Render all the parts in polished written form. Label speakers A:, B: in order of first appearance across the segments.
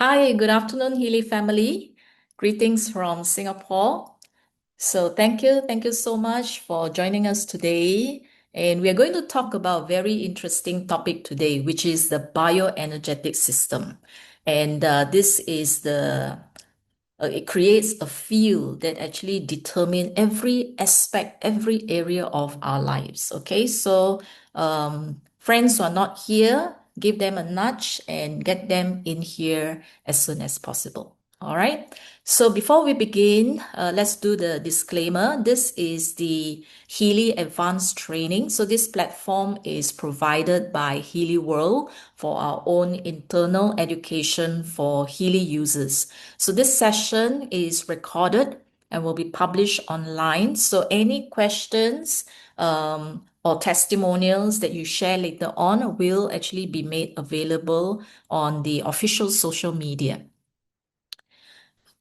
A: Hi, good afternoon, Healy family. Greetings from Singapore. So thank you so much for joining us today. And we are going to talk about a very interesting topic today, which is the bioenergetic system. And this is it creates a field that actually determine every aspect, every area of our lives. Okay, so friends who are not here, give them a nudge and get them in here as soon as possible. All right. So before we begin, let's do the disclaimer. This is the Healy Advanced Training. So this platform is provided by Healy World for our own internal education for Healy users. So this session is recorded and will be published online. So any questions or testimonials that you share later on will actually be made available on the official social media.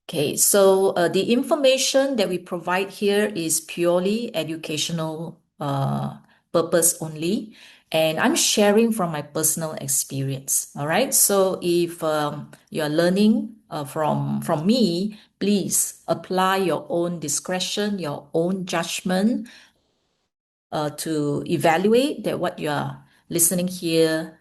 A: Okay, so the information that we provide here is purely educational purpose only, and I'm sharing from my personal experience. All right, so if you're learning from me, please apply your own discretion, your own judgment to evaluate that what you are listening here.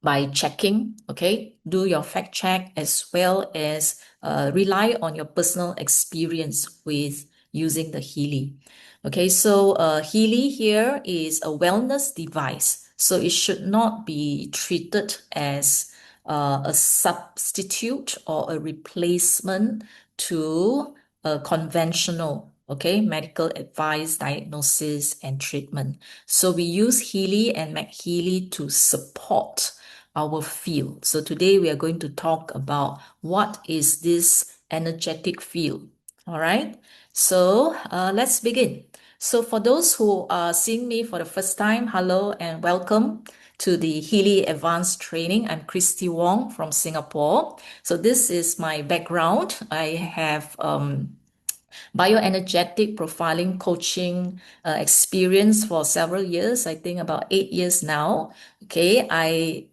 A: By checking, okay? Do your fact check as well as rely on your personal experience with using the Healy. Okay, so Healy here is a wellness device. So it should not be treated as a substitute or a replacement to a conventional, okay, medical advice, diagnosis, and treatment. So we use Healy and MagHealy to support our field. So today we are going to talk about what is this energetic field. All right. So let's begin. So for those who are seeing me for the first time, hello and welcome to the Healy Advanced Training. I'm Christi Wong from Singapore. So this is my background. I have bioenergetic profiling coaching experience for several years, I think about 8 years now. Okay, I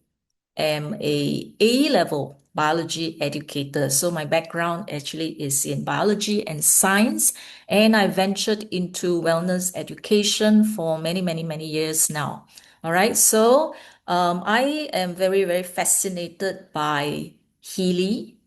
A: am a A-level biology educator. So my background actually is in biology and science, and I ventured into wellness education for many, many, many years now. All right. So I am very, very fascinated by Healy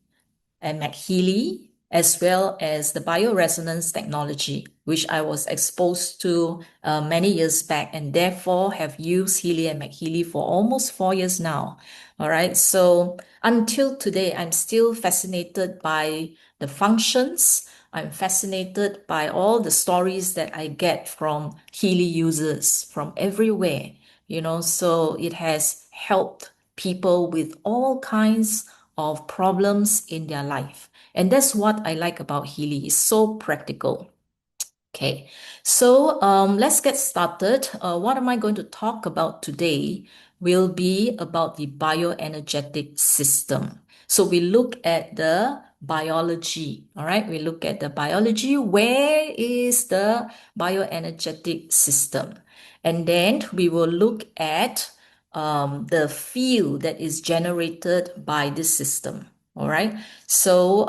A: and MagHealy, as well as the bioresonance technology, which I was exposed to many years back and therefore have used Healy and MagHealy for almost 4 years now. All right. So until today, I'm still fascinated by the functions. I'm fascinated by all the stories that I get from Healy users from everywhere, so it has helped people with all kinds of problems in their life. And that's what I like about Healy. It's so practical. Okay, so let's get started. What am I going to talk about today will be about the bioenergetic system. So we look at the biology, all right? We look at the biology. Where is the bioenergetic system? And then we will look at the field that is generated by this system, all right? So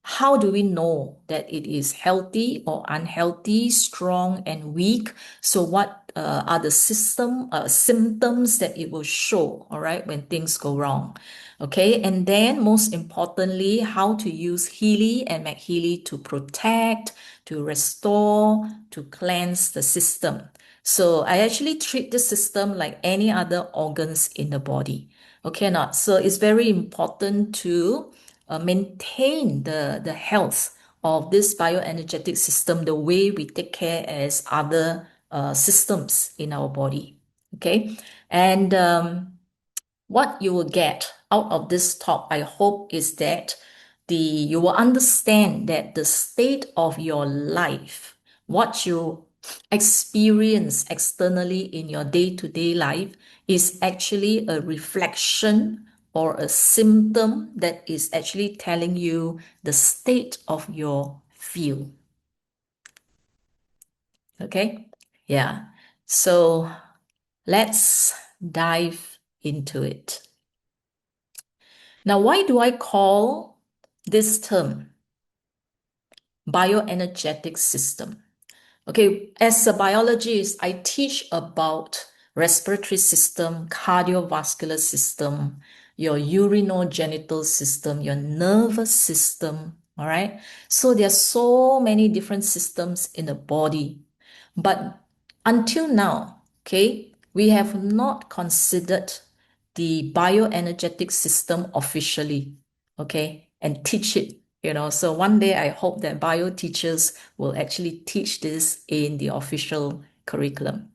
A: how do we know that it is healthy or unhealthy, strong and weak? So what are the symptoms that it will show, all right, when things go wrong? Okay, and then most importantly, how to use Healy and MagHealy to protect, to restore, to cleanse the system. So I actually treat the system like any other organs in the body. Okay, not so it's very important to maintain the health of this bioenergetic system the way we take care as other systems in our body. Okay, and what you will get out of this talk, I hope, is that you will understand that the state of your life, what you experience externally in your day-to-day life, is actually a reflection or a symptom that is actually telling you the state of your field. Okay? Yeah. So let's dive into it. Now, why do I call this term bioenergetic system? Okay, as a biologist, I teach about respiratory system, cardiovascular system, your urinogenital system, your nervous system, all right? So there are so many different systems in the body. But until now, okay, we have not considered the bioenergetic system officially, okay, and teach it, you know. So one day I hope that bio teachers will actually teach this in the official curriculum.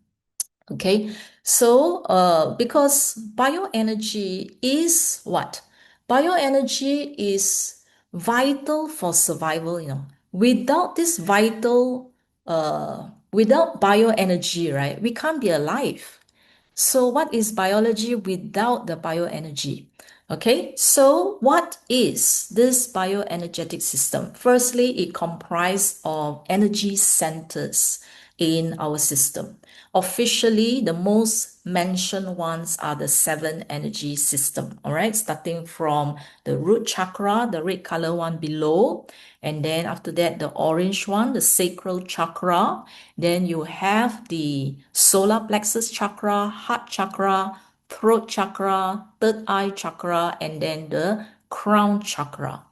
A: Okay, so because bioenergy is what? Bioenergy is vital for survival, you know. Without this without bioenergy, right, we can't be alive. So what is biology without the bioenergy? Okay, so what is this bioenergetic system? Firstly, it comprises of energy centers in our system. Officially, the most mentioned ones are the seven energy system, all right, starting from the root chakra, the red color one below, and then after that, the orange one, the sacral chakra. Then you have the solar plexus chakra, heart chakra, throat chakra, third eye chakra, and then the crown chakra.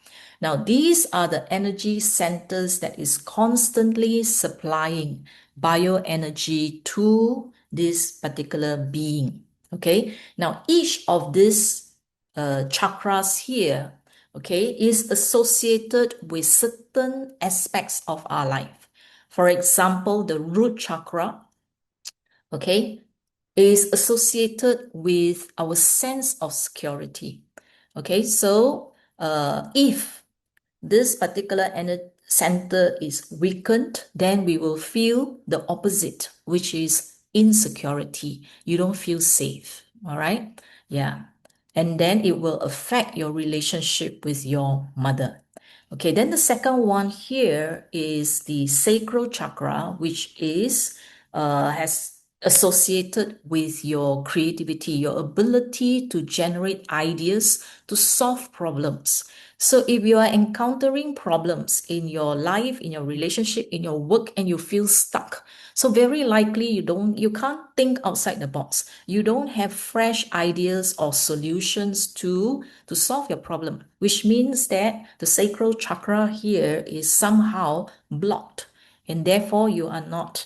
A: Now, these are the energy centers that is constantly supplying bioenergy to this particular being. Okay. Now, each of these chakras here, okay, is associated with certain aspects of our life. For example, the root chakra, okay, is associated with our sense of security. Okay, so if this particular center is weakened, then we will feel the opposite, which is insecurity. You don't feel safe. All right. Yeah. And then it will affect your relationship with your mother. Okay, then the second one here is the sacral chakra, which is has associated with your creativity, your ability to generate ideas to solve problems. So if you are encountering problems in your life, in your relationship, in your work, and you feel stuck, so very likely you can't think outside the box. You don't have fresh ideas or solutions to solve your problem, which means that the sacral chakra here is somehow blocked, and therefore you are not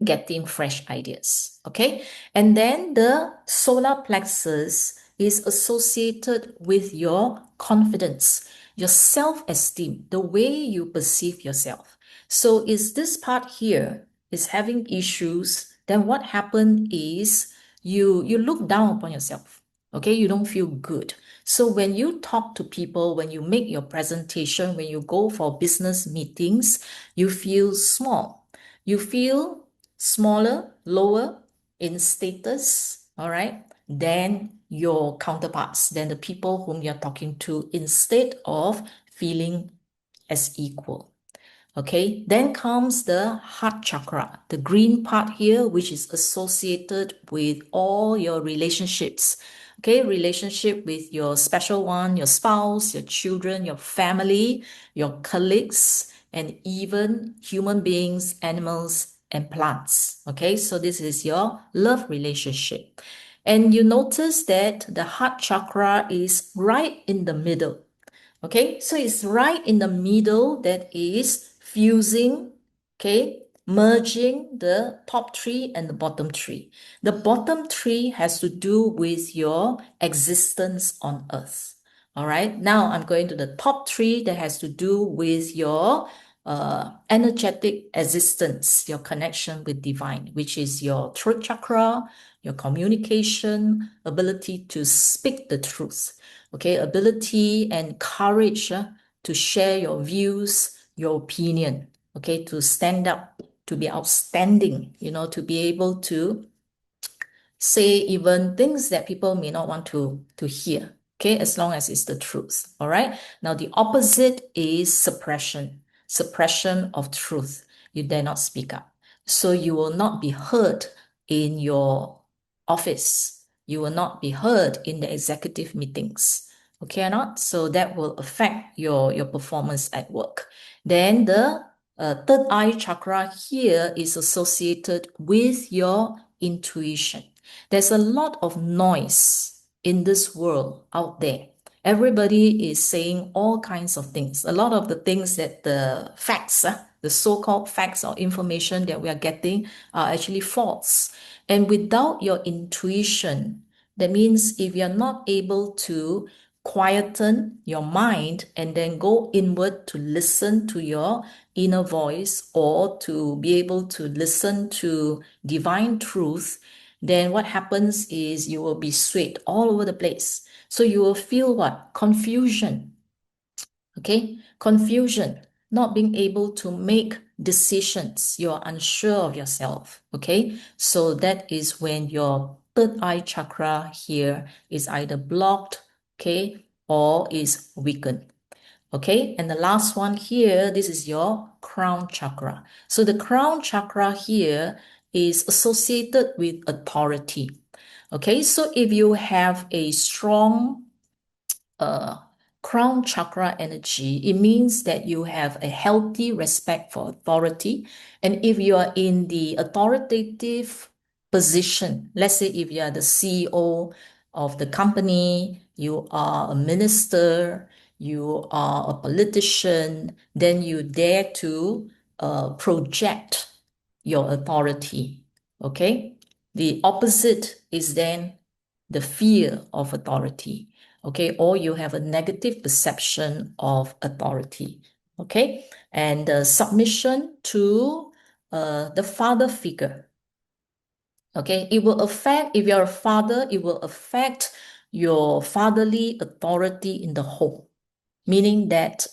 A: getting fresh ideas. Okay. And then the solar plexus is associated with your confidence, your self-esteem, the way you perceive yourself. So is this part here is having issues, then what happened is you look down upon yourself. Okay, you don't feel good. So when you talk to people, when you make your presentation, when you go for business meetings, you feel small. You feel smaller, lower in status, all right, than your counterparts, than the people whom you're talking to, instead of feeling as equal. Okay, then comes the heart chakra, the green part here, which is associated with all your relationships. Okay, relationship with your special one, your spouse, your children, your family, your colleagues, and even human beings, animals, and plants. Okay, so this is your love relationship. And you notice that the heart chakra is right in the middle. Okay, so it's right in the middle that is fusing, okay, merging the top three and the bottom three. The bottom three has to do with your existence on earth. All right, now I'm going to the top three that has to do with your energetic existence, your connection with divine, which is your throat chakra, your communication, ability to speak the truth. Okay, ability and courage to share your views, your opinion, okay, to stand up, to be outstanding, you know, to be able to say even things that people may not want to hear, okay, as long as it's the truth. All right, now the opposite is suppression of truth. You dare not speak up, so you will not be heard in your office, you will not be heard in the executive meetings. Okay or not? So that will affect your performance at work. Then the third eye chakra here is associated with your intuition. There's a lot of noise in this world out there. Everybody is saying all kinds of things. A lot of the things that the facts, the so-called facts or information that we are getting are actually false. And without your intuition, that means if you're not able to quieten your mind and then go inward to listen to your inner voice or to be able to listen to divine truth, then what happens is you will be swayed all over the place. So you will feel what? Confusion. Okay? Confusion, not being able to make decisions. You're unsure of yourself. Okay? So that is when your third eye chakra here is either blocked, okay, or is weakened. Okay, and the last one here, this is your crown chakra. So the crown chakra here is associated with authority. Okay, so if you have a strong uh, crown chakra energy, it means that you have a healthy respect for authority. And if you are in the authoritative position, let's say if you are the CEO of the company, you are a minister, you are a politician, then you dare to project your authority. Okay? The opposite is then the fear of authority. Okay, or you have a negative perception of authority. Okay, and submission to the father figure. Okay, it will affect, if you're a father, it will affect your fatherly authority in the home, meaning that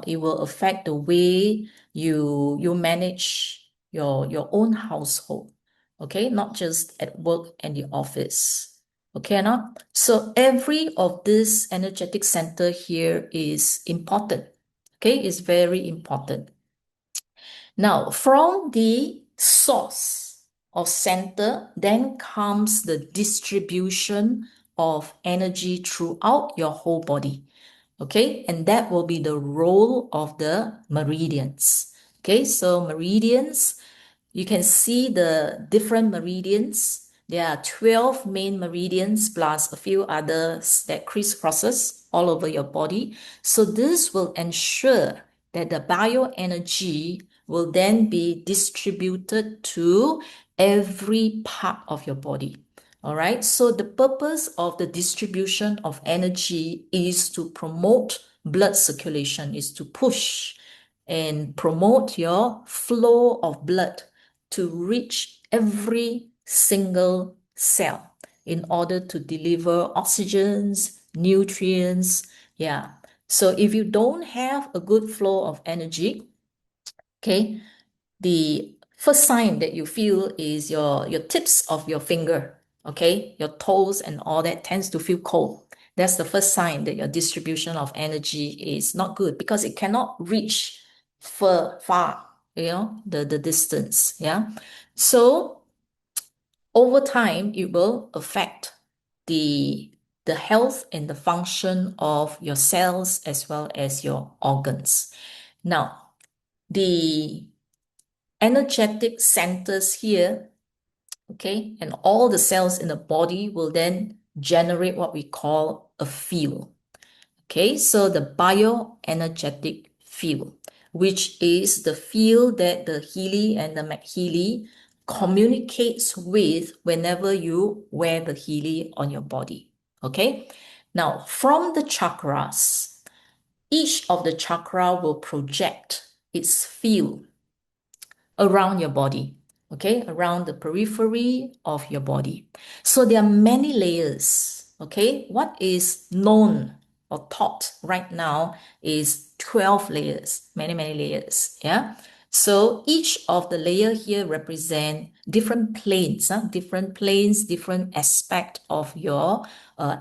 A: it will affect the way you manage your own household. Okay, not just at work and the office. Okay, or not? So every of this energetic center here is important. Okay, is very important. Now, from the source of center, then comes the distribution of energy throughout your whole body. Okay, and that will be the role of the meridians. Okay, so meridians, you can see the different meridians. There are 12 main meridians plus a few others that crisscrosses all over your body. So this will ensure that the bioenergy will then be distributed to every part of your body. All right. So the purpose of the distribution of energy is to promote blood circulation, is to push and promote your flow of blood to reach every single cell in order to deliver oxygens, nutrients. Yeah. So if you don't have a good flow of energy, okay, the first sign that you feel is your tips of your finger, okay, your toes and all that tends to feel cold. That's the first sign that your distribution of energy is not good because it cannot reach far, the distance. Yeah. So over time, it will affect the the health and the function of your cells as well as your organs. Now, the energetic centers here, okay, and all the cells in the body will then generate what we call a field. Okay, so the bioenergetic field, which is the field that the Healy and the MagHealy communicates with whenever you wear the Healy on your body. Okay, now from the chakras, each of the chakra will project its field around your body, okay, around the periphery of your body. So there are many layers, okay. What is known or taught right now is 12 layers, many layers, yeah. So each of the layer here represent different planes, different aspect of your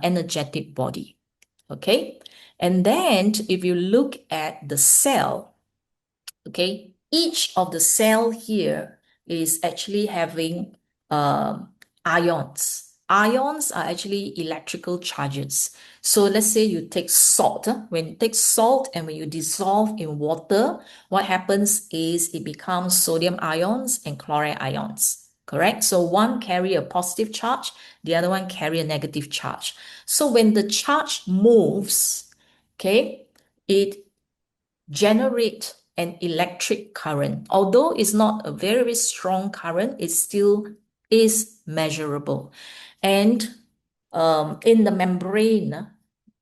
A: energetic body, okay. And then if you look at the cell, okay, each of the cell here is actually having ions. ions are actually electrical charges. So let's say you take salt. When you take salt and when you dissolve in water, what happens is it becomes sodium ions and chloride ions. Correct? So one carry a positive charge, the other one carry a negative charge. So when the charge moves, okay, it generate an electric current. Although it's not a very, very strong current, it still is measurable. And in the membrane,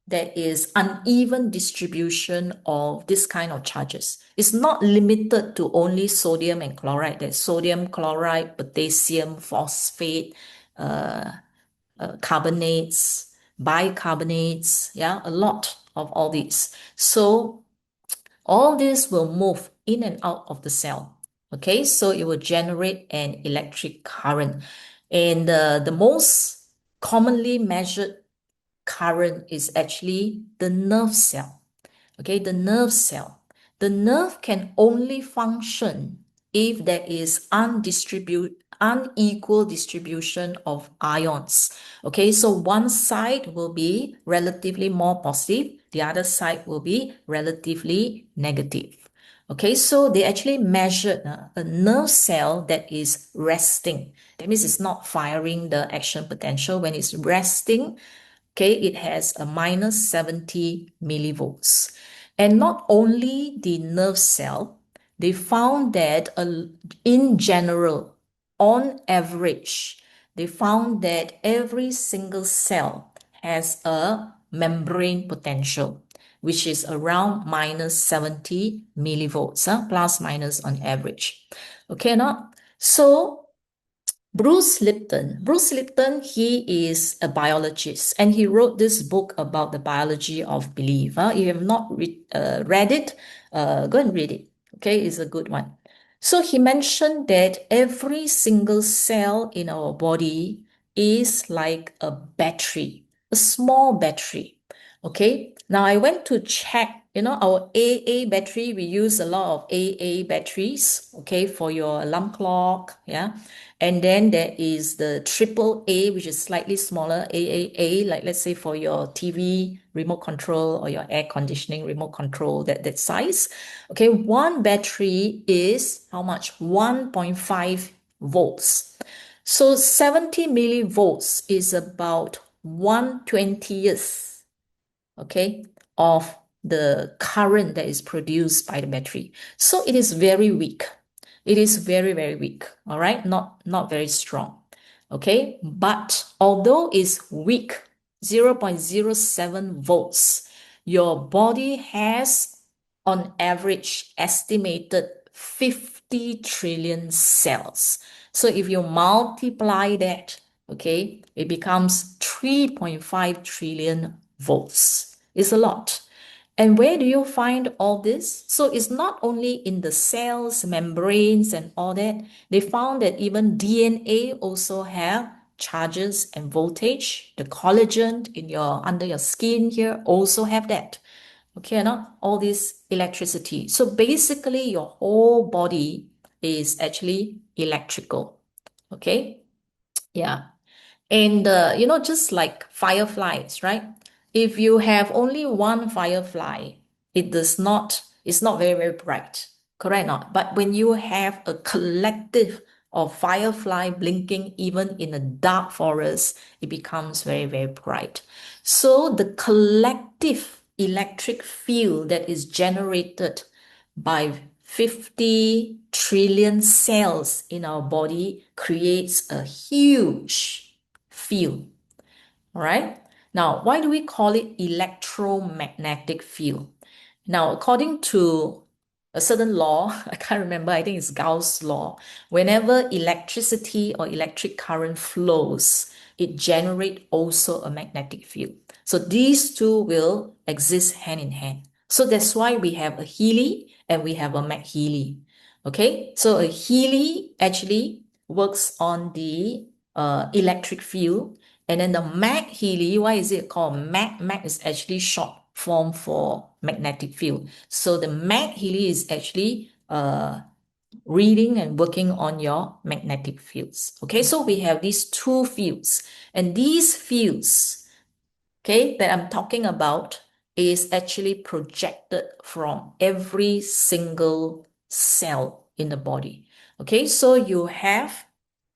A: there is uneven distribution of this kind of charges. It's not limited to only sodium and chloride. There's sodium, chloride, potassium, phosphate, uh, carbonates, bicarbonates, yeah, a lot of all these. So all this will move in and out of the cell. Okay, so it will generate an electric current. And the most commonly measured current is actually the nerve cell. Okay, the nerve cell. The nerve can only function if there is unequal distribution of ions. Okay, so one side will be relatively more positive, the other side will be relatively negative. Okay, so they actually measured a nerve cell that is resting. That means it's not firing the action potential. When it's resting, okay, it has a minus 70 millivolts. And not only the nerve cell, they found that in general, on average, they found that every single cell has a membrane potential, which is around minus 70 millivolts, plus minus on average. Okay, now, so Bruce Lipton, he is a biologist and he wrote this book about the biology of belief. If you have not read it, go and read it. Okay, it's a good one. So he mentioned that every single cell in our body is like a battery, a small battery. Okay, now I went to check, our AA battery, we use a lot of AA batteries, okay, for your alarm clock, yeah. And then there is the triple A, which is slightly smaller, AAA, like let's say for your TV remote control or your air conditioning remote control, that size. Okay, one battery is how much? 1.5 volts. So 70 millivolts is about 1/20th, okay, of the current that is produced by the battery. So it is very weak. It is very, very weak. All right, not very strong. Okay, but although it's weak, 0.07 volts, your body has on average estimated 50 trillion cells. So if you multiply that, okay, it becomes 3.5 trillion volts. It's a lot. And where do you find all this? So it's not only in the cells, membranes, and all that. They found that even DNA also have charges and voltage. The collagen in under your skin here also have that. Okay, not all this electricity. So basically, your whole body is actually electrical. Okay, yeah. And just like fireflies, right? If you have only one firefly, it's not very, very bright. Correct or not? But when you have a collective of firefly blinking even in a dark forest, it becomes very, very bright. So the collective electric field that is generated by 50 trillion cells in our body creates a huge field. All right. Now, why do we call it electromagnetic field? Now, according to a certain law, I can't remember, I think it's Gauss' law, whenever electricity or electric current flows, it generates also a magnetic field. So these two will exist hand in hand. So that's why we have a Healy and we have a MagHealy. Okay, so a Healy actually works on the electric field, and then the MagHealy, why is it called Mag? Mag is actually short form for magnetic field. So the MagHealy is actually reading and working on your magnetic fields. Okay, so we have these two fields, and these fields, okay, that I'm talking about is actually projected from every single cell in the body. Okay, so you have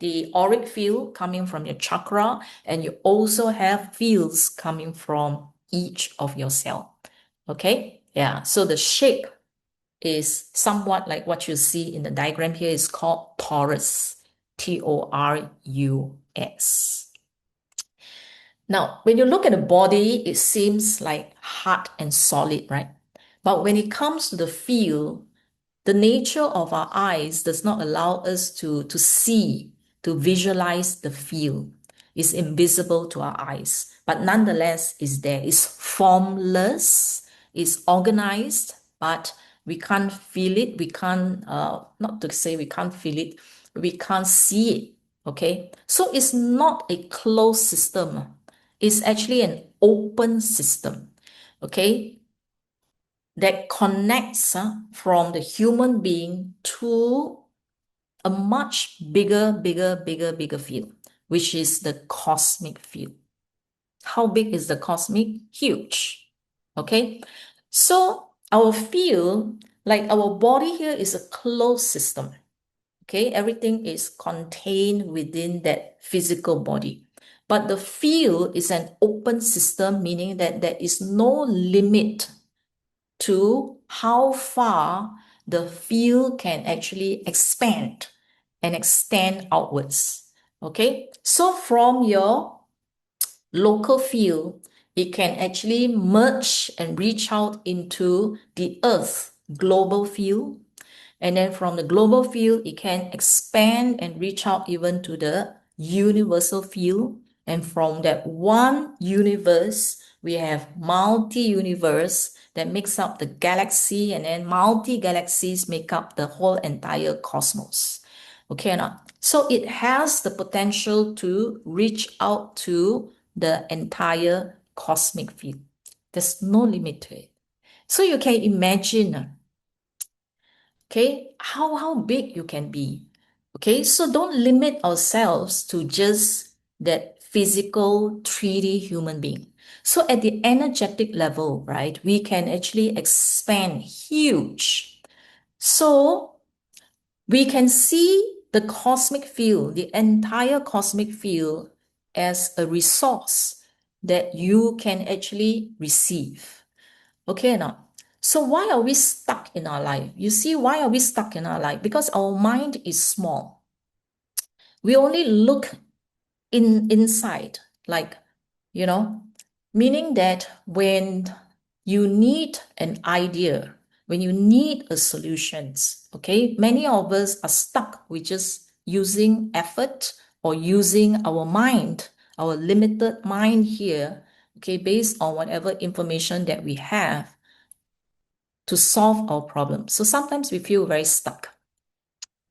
A: the auric field coming from your chakra, and you also have fields coming from each of your cell. Okay, yeah, so the shape is somewhat like what you see in the diagram here is called torus, Torus. Now, when you look at the body, it seems like hard and solid, right? But when it comes to the field, the nature of our eyes does not allow us to see, to visualize the field. It's invisible to our eyes, but nonetheless is there. It's formless, it's organized, but we can't feel it. We can't, not to say we can't feel it, we can't see it. Okay, so it's not a closed system. It's actually an open system. Okay, that connects from the human being to a much bigger field, which is the cosmic field. How big is the cosmic? Huge. Okay, so our field, like our body here, is a closed system. Okay, everything is contained within that physical body. But the field is an open system, meaning that there is no limit to how far the field can actually expand and extend outwards. Okay, so from your local field, it can actually merge and reach out into the Earth global field. And then from the global field, it can expand and reach out even to the universal field. And from that one universe, we have multi-universe that makes up the galaxy, and then multi-galaxies make up the whole entire cosmos. Okay, now, so it has the potential to reach out to the entire cosmic field. There's no limit to it. So you can imagine, okay, how big you can be. Okay, so don't limit ourselves to just that physical 3D human being. So at the energetic level, right, we can actually expand huge. So we can see the cosmic field, the entire cosmic field, as a resource that you can actually receive. Okay, now, so why are we stuck in our life? You see, why are we stuck in our life? Because our mind is small. We only look inside, like, you know, meaning that when you need an idea, when you need a solutions, okay, many of us are stuck with just using effort or using our mind, our limited mind here, okay, based on whatever information that we have to solve our problems. So sometimes we feel very stuck.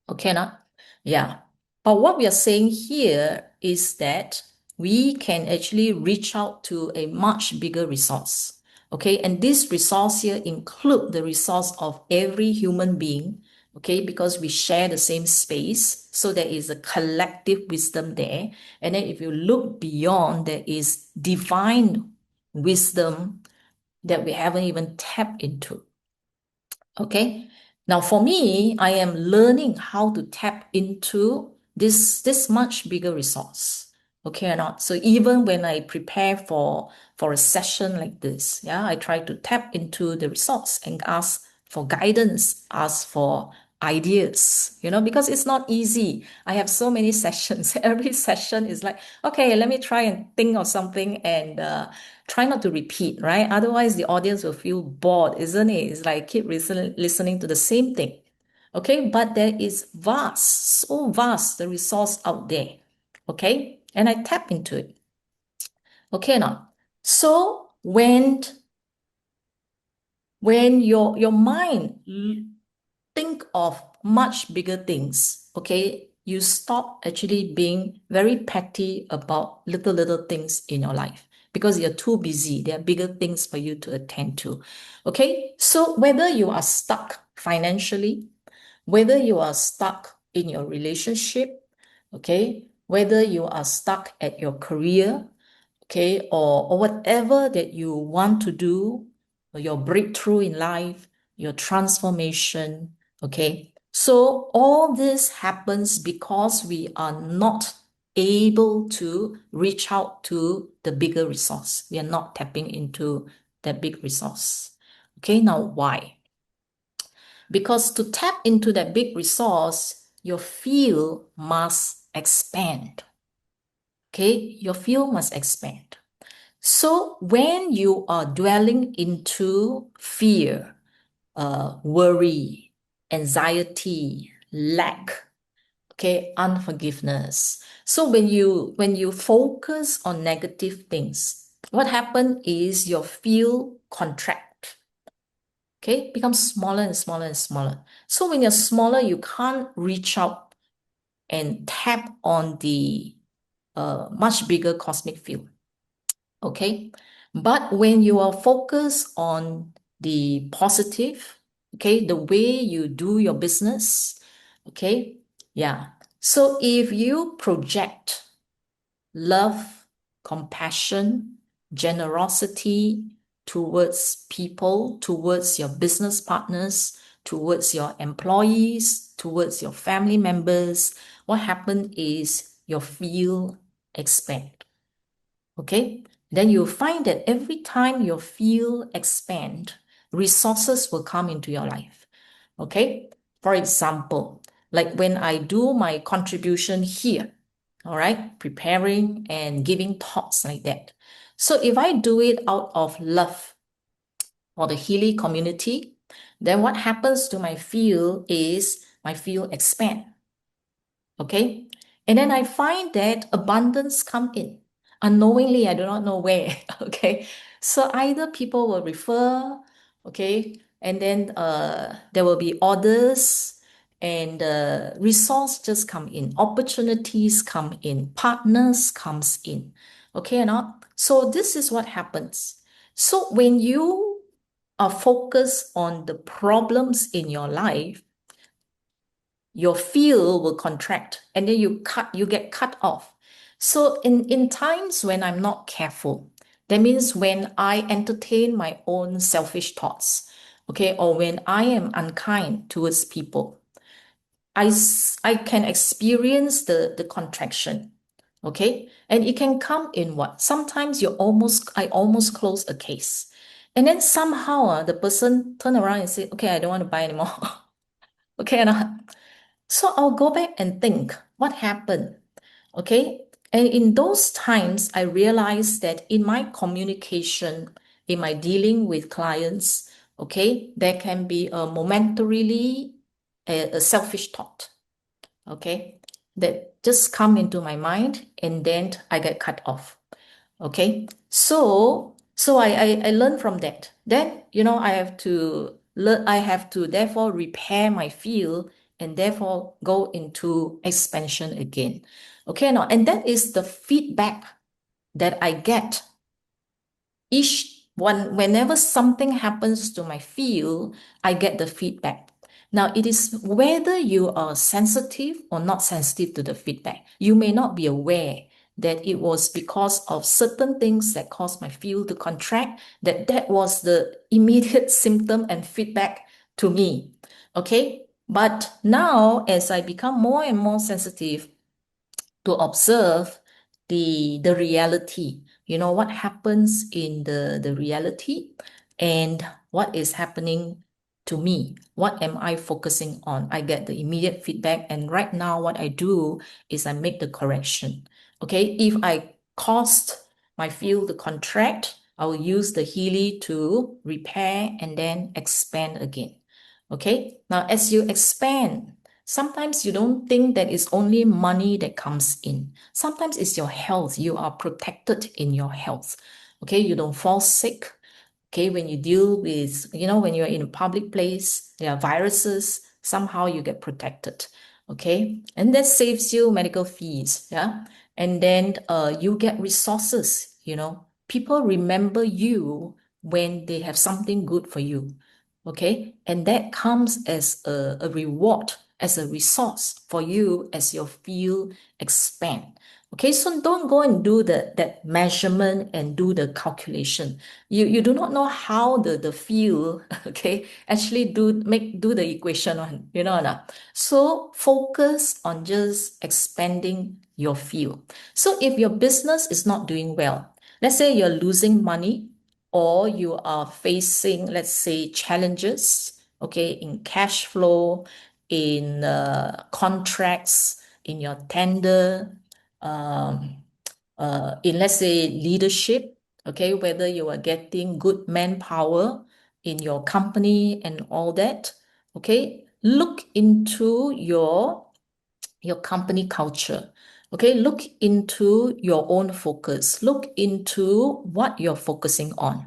A: Okay, now? Yeah. But what we are saying here is that we can actually reach out to a much bigger resource. Okay, and this resource here include the resource of every human being, okay, because we share the same space. So there is a collective wisdom there. And then if you look beyond, there is divine wisdom that we haven't even tapped into. Okay. Now, for me, I am learning how to tap into this much bigger resource. Okay or not? So even when I prepare for a session like this, yeah, I try to tap into the resource and ask for guidance, ask for ideas, because it's not easy. I have so many sessions. Every session is like, okay, let me try and think of something and try not to repeat, right? Otherwise, the audience will feel bored, isn't it? It's like keep listening to the same thing. Okay, but there is so vast the resource out there. Okay, and I tap into it. Okay, now, so when your mind think of much bigger things, okay, you stop actually being very petty about little things in your life because you're too busy. There are bigger things for you to attend to. Okay, so whether you are stuck financially, Whether you are stuck in your relationship, okay, whether you are stuck at your career, okay, or whatever that you want to do, or your breakthrough in life, your transformation, okay. So all this happens because we are not able to reach out to the bigger resource. We are not tapping into that big resource. Okay, now why? Because to tap into that big resource, your field must expand. Okay, your field must expand. So when you are dwelling into fear, worry, anxiety, lack, okay, unforgiveness. So when you focus on negative things, what happens is your field contract, okay, becomes smaller and smaller and smaller. So when you're smaller, you can't reach out and tap on the much bigger cosmic field. Okay. But when you are focused on the positive, okay, the way you do your business, okay, yeah. So if you project love, compassion, generosity towards people, towards your business partners, towards your employees, towards your family members, what happens is your field expand. Okay, then you'll find that every time your field expand, resources will come into your life. Okay, for example, like when I do my contribution here, all right, preparing and giving talks like that. So if I do it out of love for the Healy community, then what happens to my field is my field expand. Okay. And then I find that abundance come in. Unknowingly, I do not know where. Okay. So either people will refer, okay, and then there will be orders and resource just come in, opportunities come in, partners comes in. Okay or not? So this is what happens. So when you are focused on the problems in your life, your field will contract and then you get cut off. So in times when I'm not careful, that means when I entertain my own selfish thoughts, okay, or when I am unkind towards people, I can experience the contraction, okay, and it can come in what? Sometimes I almost close a case, and then somehow the person turn around and say, okay, I don't want to buy anymore. Okay, and so I'll go back and think what happened. Okay. And in those times, I realized that in my communication, in my dealing with clients, okay, there can be a momentarily a selfish thought, okay, that just come into my mind and then I get cut off. Okay, so I learned from that. Then I have to learn. I have to therefore repair my field and therefore go into expansion again. Okay, now and that is the feedback that I get each one. Whenever something happens to my field, I get the feedback. Now it is whether you are sensitive or not sensitive to the feedback. You may not be aware that it was because of certain things that caused my field to contract, that was the immediate symptom and feedback to me. Okay. But now, as I become more and more sensitive to observe the reality, what happens in the reality and what is happening to me. What am I focusing on? I get the immediate feedback, and right now what I do is I make the correction. Okay, if I caused my field to contract, I will use the Healy to repair and then expand again. Okay, now as you expand, sometimes you don't think that it's only money that comes in. Sometimes it's your health. You are protected in your health. Okay, you don't fall sick. Okay, when you deal with, when you're in a public place, there are viruses, somehow you get protected. Okay, and that saves you medical fees. Yeah, and then you get resources. People remember you when they have something good for you. Okay, and that comes as a reward, as a resource for you as your field expand. Okay, so don't go and do that measurement and do the calculation. You do not know how the field, okay, actually do the equation on, you know or not? So focus on just expanding your field. So if your business is not doing well, let's say you're losing money, or you are facing, let's say, challenges, okay, in cash flow, in contracts, in your tender, um, in, let's say, leadership, okay, whether you are getting good manpower in your company and all that, okay, look into your company culture. Okay, look into your own focus. Look into what you're focusing on.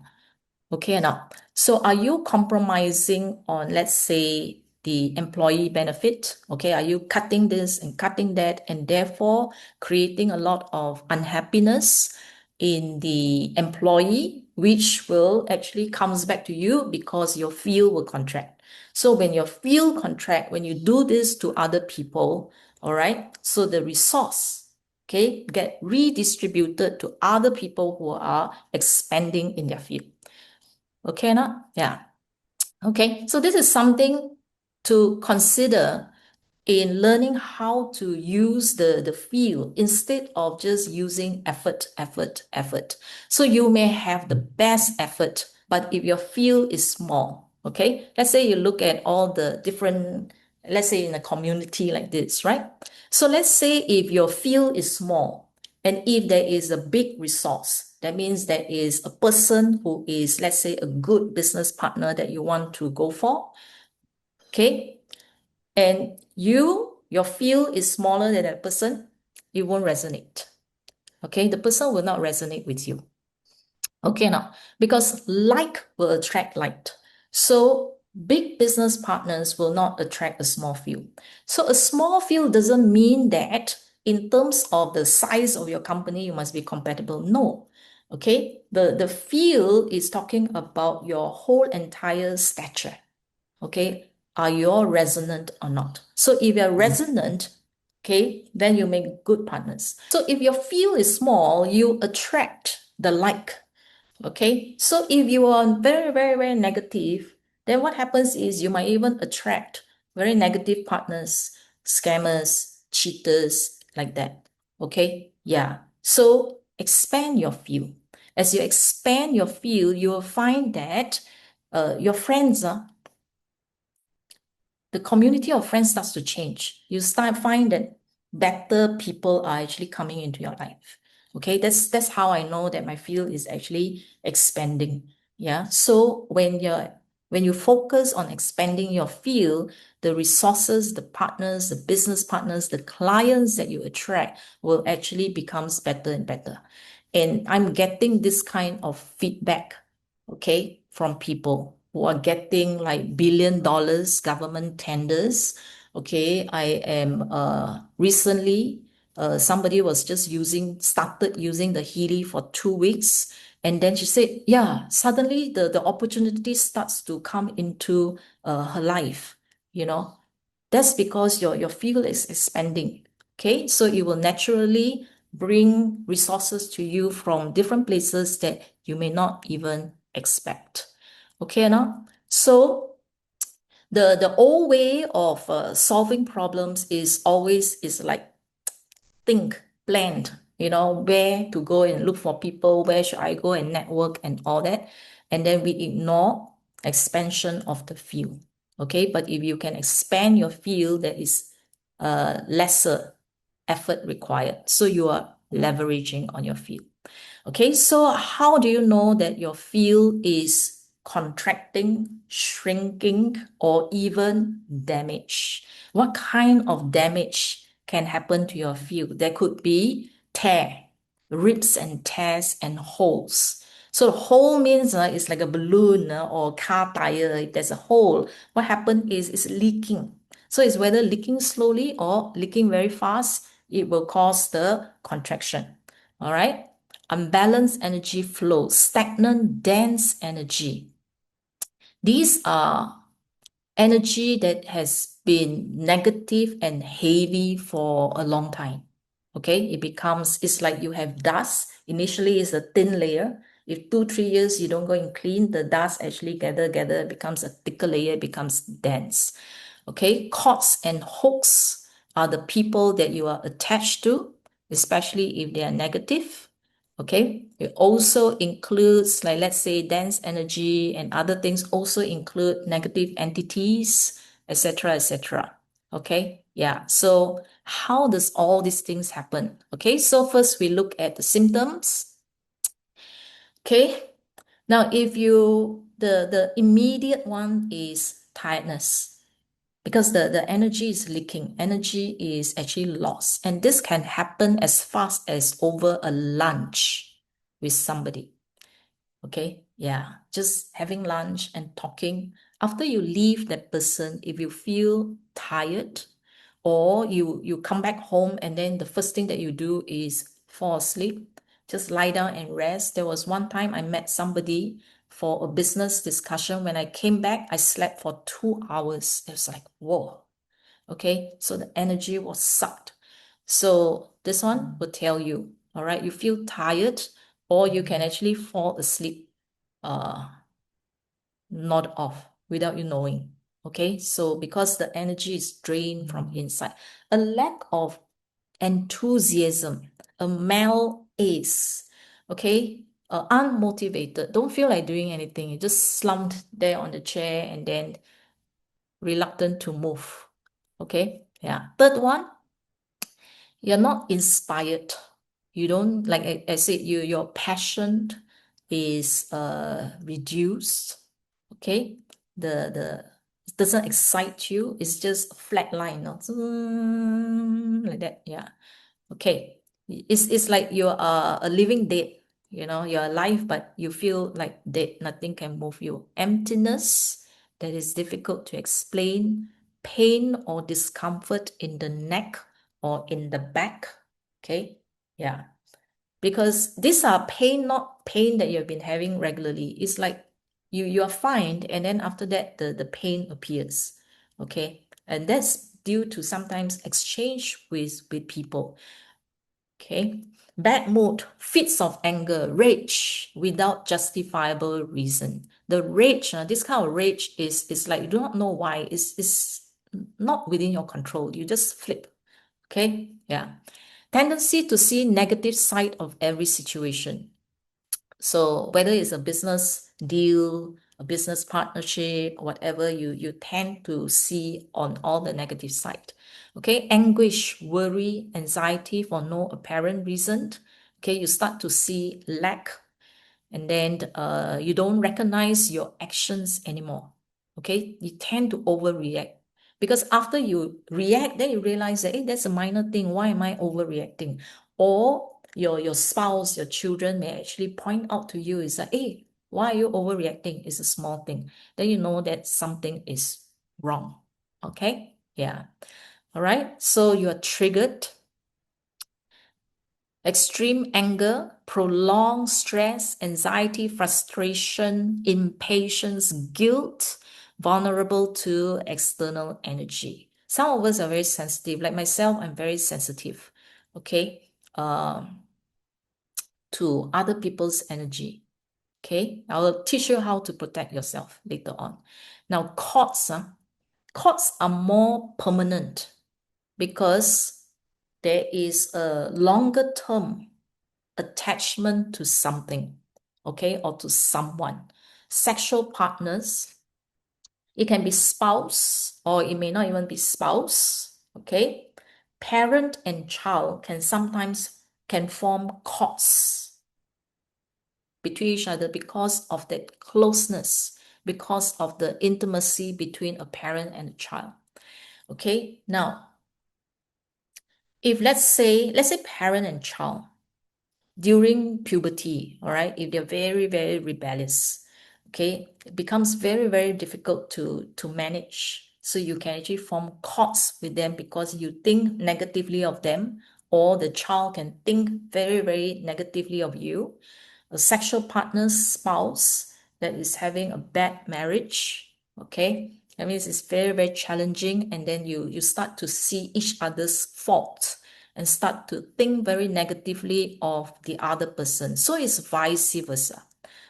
A: Okay, now, so are you compromising on, let's say, the employee benefit? Okay, are you cutting this and cutting that, and therefore creating a lot of unhappiness in the employee, which will actually comes back to you because your field will contract. So when your field contract, when you do this to other people, all right, so the resource, okay, get redistributed to other people who are expanding in their field. Okay, not? Yeah. Okay, so this is something to consider in learning how to use the field instead of just using effort, effort, effort. So you may have the best effort, but if your field is small, okay, let's say you look at all the different, let's say in a community like this, right? So let's say if your field is small, and if there is a big resource, that means there is a person who is, let's say, a good business partner that you want to go for, okay? And your field is smaller than that person, it won't resonate. Okay, the person will not resonate with you. Okay, now, because like will attract like. So big business partners will not attract a small field. So a small field doesn't mean that in terms of the size of your company, you must be compatible. No. Okay, the field is talking about your whole entire stature. Okay, are you all resonant or not? So if you're resonant, okay, then you make good partners. So if your field is small, you attract the like. Okay, so if you are very, very, very negative, then what happens is you might even attract very negative partners, scammers, cheaters, like that. Okay, yeah. So expand your field. As you expand your field, you will find that your friends, the community of friends starts to change. You start find that better people are actually coming into your life. Okay, that's how I know that my field is actually expanding. Yeah. So when you focus on expanding your field, the resources, the partners, the business partners, the clients that you attract will actually becomes better and better. And I'm getting this kind of feedback, okay, from people who are getting like $1 billion government tenders. Okay, I am recently somebody was just started using the Healy for 2 weeks. And then she said, yeah, suddenly the opportunity starts to come into her life, you know. That's because your field is expanding. Okay, so it will naturally bring resources to you from different places that you may not even expect. Okay, now, so the old way of solving problems is always is like think, plan, where to go and look for people, where should I go and network and all that. And then we ignore expansion of the field. Okay, but if you can expand your field, there is lesser effort required. So you are leveraging on your field. Okay, so how do you know that your field is contracting, shrinking, or even damaged? What kind of damage can happen to your field? There could be tear, rips and tears and holes. So hole means it's like a balloon or car tire. If there's a hole, what happened is it's leaking. So it's whether leaking slowly or leaking very fast, it will cause the contraction. All right. Unbalanced energy flow, stagnant, dense energy. These are energy that has been negative and heavy for a long time. Okay, it's like you have dust. Initially, it's a thin layer. If 2, 3 years you don't go and clean, the dust actually gather, becomes a thicker layer, becomes dense. Okay, cords and hooks are the people that you are attached to, especially if they are negative. Okay, it also includes, like, let's say, dense energy and other things also include negative entities, etc., etc. Okay, yeah. So how does all these things happen? Okay, so first we look at the symptoms. Okay, now if the immediate one is tiredness, because the energy is leaking, energy is actually lost, and this can happen as fast as over a lunch with somebody. Okay, yeah, just having lunch and talking. After you leave that person, if you feel tired, or you come back home and then the first thing that you do is fall asleep, just lie down and rest. There was one time I met somebody for a business discussion. When I came back, I slept for 2 hours. It was like, whoa. Okay, so the energy was sucked. So this one will tell you, all right, you feel tired, or you can actually fall asleep, uh, nod off without you knowing. Okay, so because the energy is drained from inside, a lack of enthusiasm, a malaise, okay, unmotivated, don't feel like doing anything, you just slumped there on the chair and then reluctant to move. Okay, yeah. Third one, you're not inspired. You don't, like I said, your passion is reduced. Okay, the it doesn't excite you. It's just a flat line, no? Like that. Yeah. Okay. It's like you're a living dead. You're alive, but you feel like dead. Nothing can move you. Emptiness that is difficult to explain. Pain or discomfort in the neck or in the back. Okay. Yeah. Because these are pain, not pain that you've been having regularly. It's like you are fine, and then after that the pain appears. Okay. And that's due to sometimes exchange with people. Okay. Bad mood, fits of anger, rage without justifiable reason. The rage, this kind of rage is like you do not know why. It's not within your control. You just flip. Okay. Yeah. Tendency to see negative side of every situation. So whether it's a business deal, a business partnership, whatever, you tend to see on all the negative side. Okay, anguish, worry, anxiety for no apparent reason. Okay, you start to see lack, and then you don't recognize your actions anymore. Okay, you tend to overreact, because after you react, then you realize that, hey, that's a minor thing. Why am I overreacting? Or your spouse, your children may actually point out to you, is like, hey, why are you overreacting? It's a small thing. Then you know that something is wrong. Okay, yeah. All right, so you are triggered. Extreme anger, prolonged stress, anxiety, frustration, impatience, guilt, vulnerable to external energy. Some of us are very sensitive. Like myself, I'm very sensitive, okay, to other people's energy. Okay, I will teach you how to protect yourself later on. Now, cords are more permanent because there is a longer term attachment to something, okay, or to someone. Sexual partners, it can be spouse, or it may not even be spouse, okay. Parent and child can form cords between each other because of that closeness, because of the intimacy between a parent and a child. Okay, now if let's say parent and child, during puberty, all right, if they're very, very rebellious, okay, it becomes very, very difficult to manage. So you can actually form cords with them because you think negatively of them, or the child can think very, very negatively of you. A sexual partner's spouse that is having a bad marriage, okay? That means it's very, very challenging, and then you start to see each other's faults and start to think very negatively of the other person. So it's vice versa.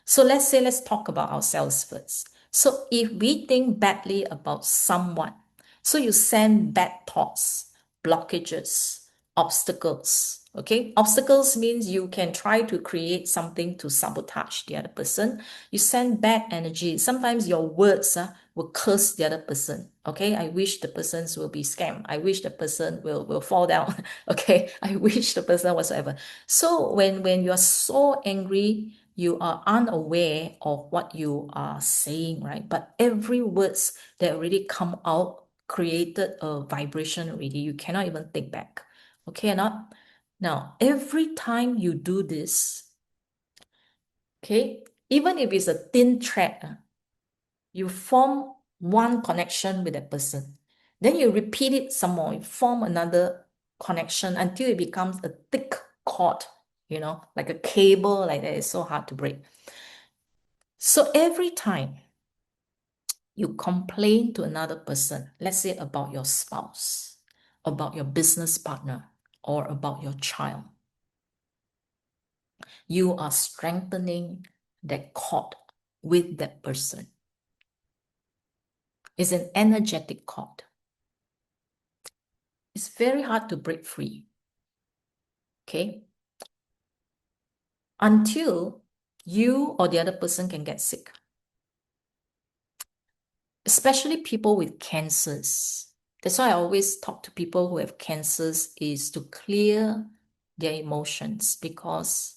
A: So let's talk about ourselves first. So if we think badly about someone, so you send bad thoughts, blockages, obstacles. Okay, obstacles means you can try to create something to sabotage the other person. You send bad energy. Sometimes your words will curse the other person. Okay, I wish the persons will be scammed. I wish the person will fall down. Okay, I wish the person whatsoever. So when you are so angry, you are unaware of what you are saying, right? But every words that already come out created a vibration already. You cannot even take back. Okay or not? Now, every time you do this, okay, even if it's a thin thread, you form one connection with that person. Then you repeat it some more, you form another connection until it becomes a thick cord, like a cable like that. It's so hard to break. So every time you complain to another person, let's say about your spouse, about your business partner, or about your child, you are strengthening that cord with that person. It's an energetic cord. It's very hard to break free. Okay? Until you or the other person can get sick. Especially people with cancers. That's why I always talk to people who have cancers is to clear their emotions, because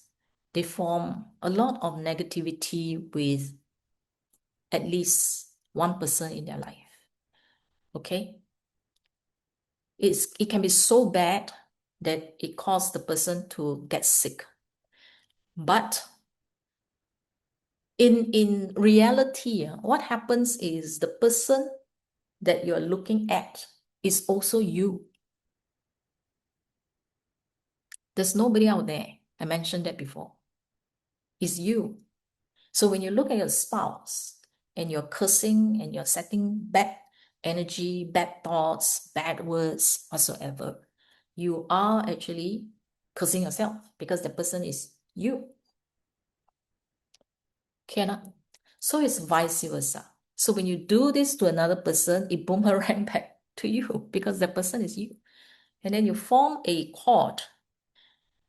A: they form a lot of negativity with at least one person in their life. Okay? It can be so bad that it causes the person to get sick. But in reality, what happens is the person that you're looking at is also you. There's nobody out there. I mentioned that before. It's you. So when you look at your spouse and you're cursing and you're setting bad energy, bad thoughts, bad words, whatsoever, you are actually cursing yourself, because the person is you. Cannot. So it's vice versa. So when you do this to another person, it boomerang back to you, because the person is you. And then you form a cord,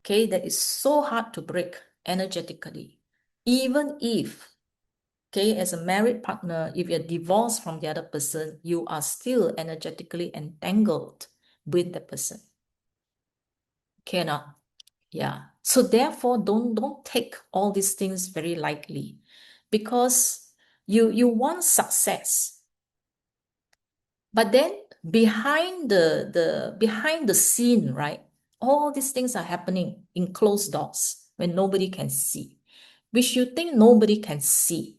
A: okay, that is so hard to break energetically. Even if, okay, as a married partner, if you're divorced from the other person, you are still energetically entangled with the person. Cannot. Yeah. So therefore, don't take all these things very lightly, because you want success. But then behind the scene, right? All these things are happening in closed doors when nobody can see, which you think nobody can see.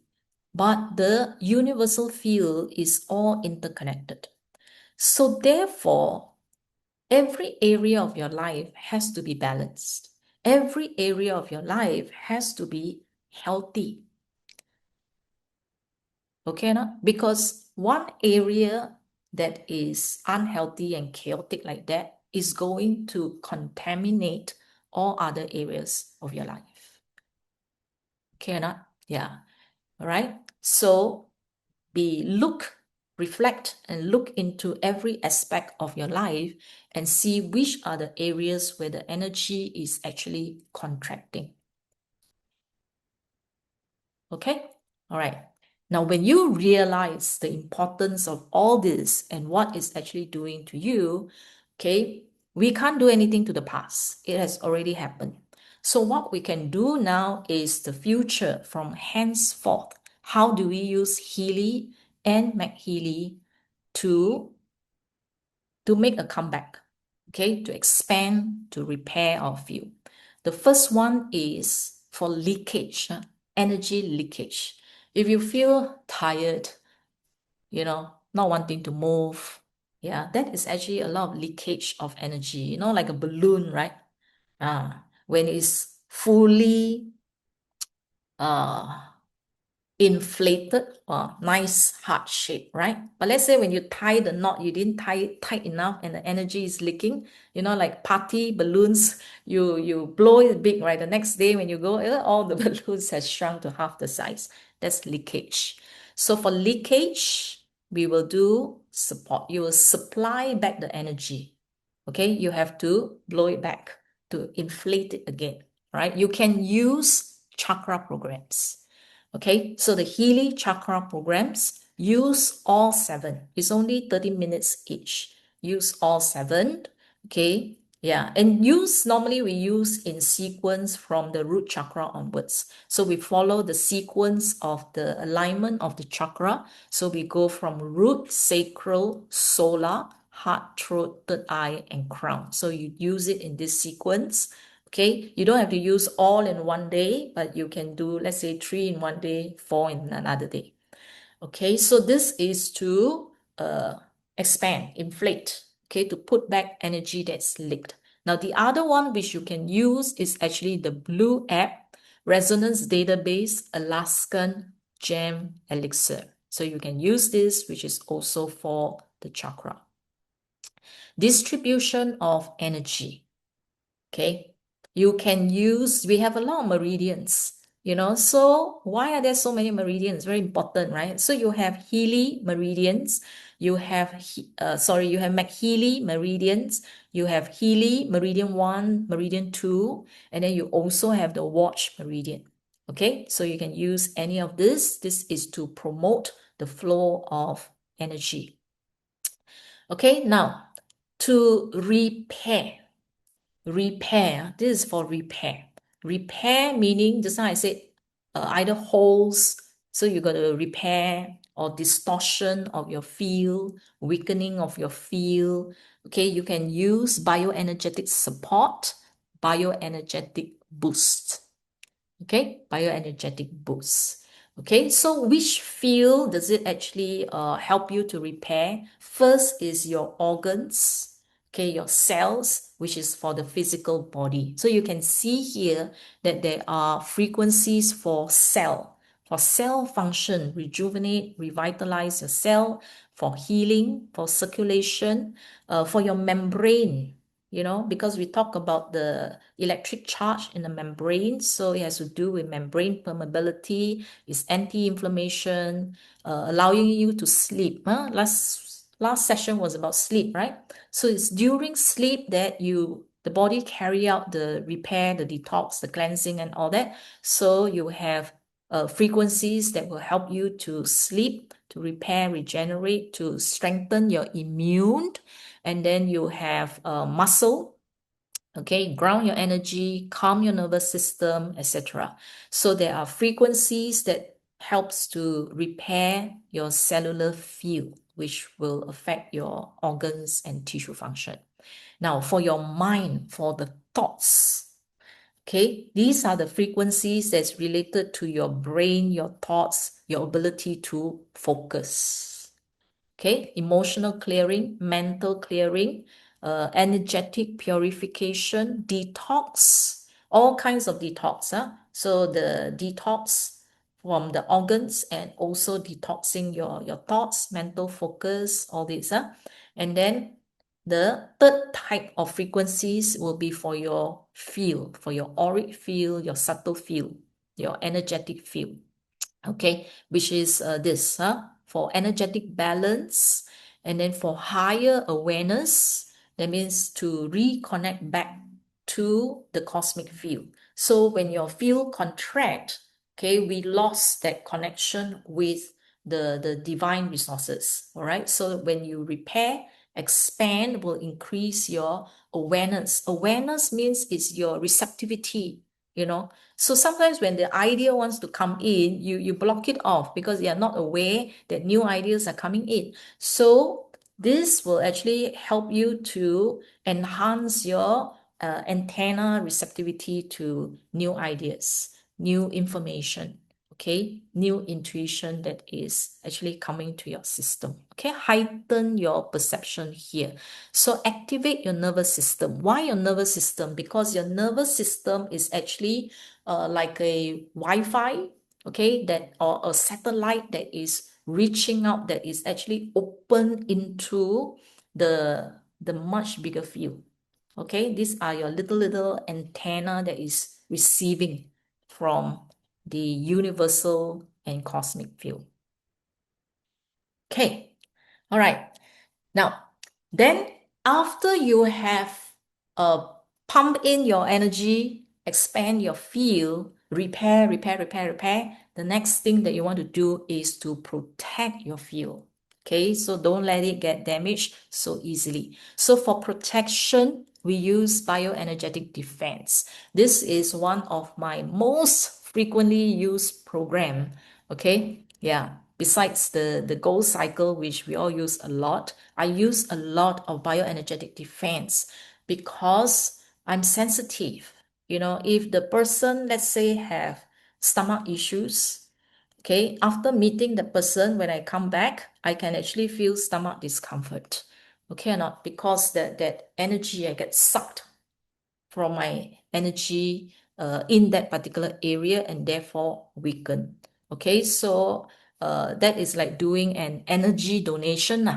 A: But the universal field is all interconnected. So therefore, every area of your life has to be balanced. Every area of your life has to be healthy. Okay, no? Because one area that is unhealthy and chaotic like that is going to contaminate all other areas of your life. Okay, no? Yeah. All right. So reflect and look into every aspect of your life and see which are the areas where the energy is actually contracting. Okay? All right. Now, when you realize the importance of all this and what it's actually doing to you, okay, we can't do anything to the past. It has already happened. So what we can do now is the future from henceforth. How do we use Healy and MagHealy to make a comeback, okay, to expand, to repair our field? The first one is for leakage, energy leakage. If you feel tired, not wanting to move, yeah, that is actually a lot of leakage of energy, like a balloon, right? When it's fully uh inflated or nice heart shape, right? But let's say when you tie the knot, you didn't tie it tight enough and the energy is leaking, you know, like party balloons, you blow it big, right? The next day when you go, all the balloons has shrunk to half the size. That's leakage. So for leakage, we will do support. You will supply back the energy. Okay, you have to blow it back to inflate it again, right? You can use chakra programs. Okay, so the Healy chakra programs use all seven. It's only 30 minutes each. Use all seven. Okay, yeah, and normally we use in sequence from the root chakra onwards. So we follow the sequence of the alignment of the chakra. So we go from root, sacral, solar, heart, throat, third eye, and crown. So you use it in this sequence. Okay, you don't have to use all in one day, but you can do, let's say, 3 in one day, 4 in another day. Okay, so this is to expand, inflate, okay, to put back energy that's leaked. Now, the other one which you can use is actually the blue app, Resonance Database Alaskan Gem Elixir. So you can use this, which is also for the chakra. Distribution of energy. Okay, you can use, we have a lot of meridians, you know, so why are there so many meridians? Very important, right? So you have Healy meridians, you have, you have MagHealy meridians, you have Healy meridian 1, meridian 2, and then you also have the watch meridian. Okay, so you can use any of this. This is to promote the flow of energy. Okay, now to repair. Repair, this is for repair. Repair meaning, just now I said, either holes, so you got to repair, or distortion of your field, weakening of your field. Okay, you can use bioenergetic support, bioenergetic boost. Okay, bioenergetic boost. Okay, so which field does it actually help you to repair? First is your organs, okay, your cells, which is for the physical body. So you can see here that there are frequencies for cell function, rejuvenate, revitalize your cell, for healing, for circulation, for your membrane, you know, because we talk about the electric charge in the membrane. So it has to do with membrane permeability, it's anti-inflammation, allowing you to sleep. Last session was about sleep, right? So it's during sleep that the body carry out the repair, the detox, the cleansing, and all that. So you have frequencies that will help you to sleep, to repair, regenerate, to strengthen your immune. And then you have muscle, okay, ground your energy, calm your nervous system, etc. So there are frequencies that helps to repair your cellular field, which will affect your organs and tissue function. Now, for your mind, for the thoughts, okay, these are the frequencies that's related to your brain, your thoughts, your ability to focus. Okay, emotional clearing, mental clearing, energetic purification, detox, all kinds of detox. So the detox from the organs and also detoxing your thoughts, mental focus, all this. And then the third type of frequencies will be for your field, for your auric field, your subtle field, your energetic field. Okay, which is this, for energetic balance, and then for higher awareness, that means to reconnect back to the cosmic field. So when your field contract, okay, we lost that connection with the divine resources. All right, so when you repair, expand will increase your awareness. Awareness means it's your receptivity, you know. So sometimes when the idea wants to come in, you block it off because you are not aware that new ideas are coming in. So this will actually help you to enhance your antenna receptivity to new ideas, new information, okay, new intuition that is actually coming to your system. Okay, heighten your perception here. So activate your nervous system. Why your nervous system? Because your nervous system is actually like a Wi-Fi, okay, that or a satellite that is reaching out, that is actually open into the much bigger field. Okay, these are your little antenna that is receiving from the universal and cosmic field. Okay, all right. Now, then after you have pumped in your energy, expand your field, repair, the next thing that you want to do is to protect your field. Okay, so don't let it get damaged so easily. So for protection, we use bioenergetic defense. This is one of my most frequently used program. Okay, yeah. Besides the goal cycle, which we all use a lot, I use a lot of bioenergetic defense because I'm sensitive. You know, if the person, let's say, have stomach issues, okay, after meeting the person, when I come back, I can actually feel stomach discomfort. Okay or not? Because that energy I get sucked from my energy in that particular area and therefore weaken. Okay, so that is like doing an energy donation.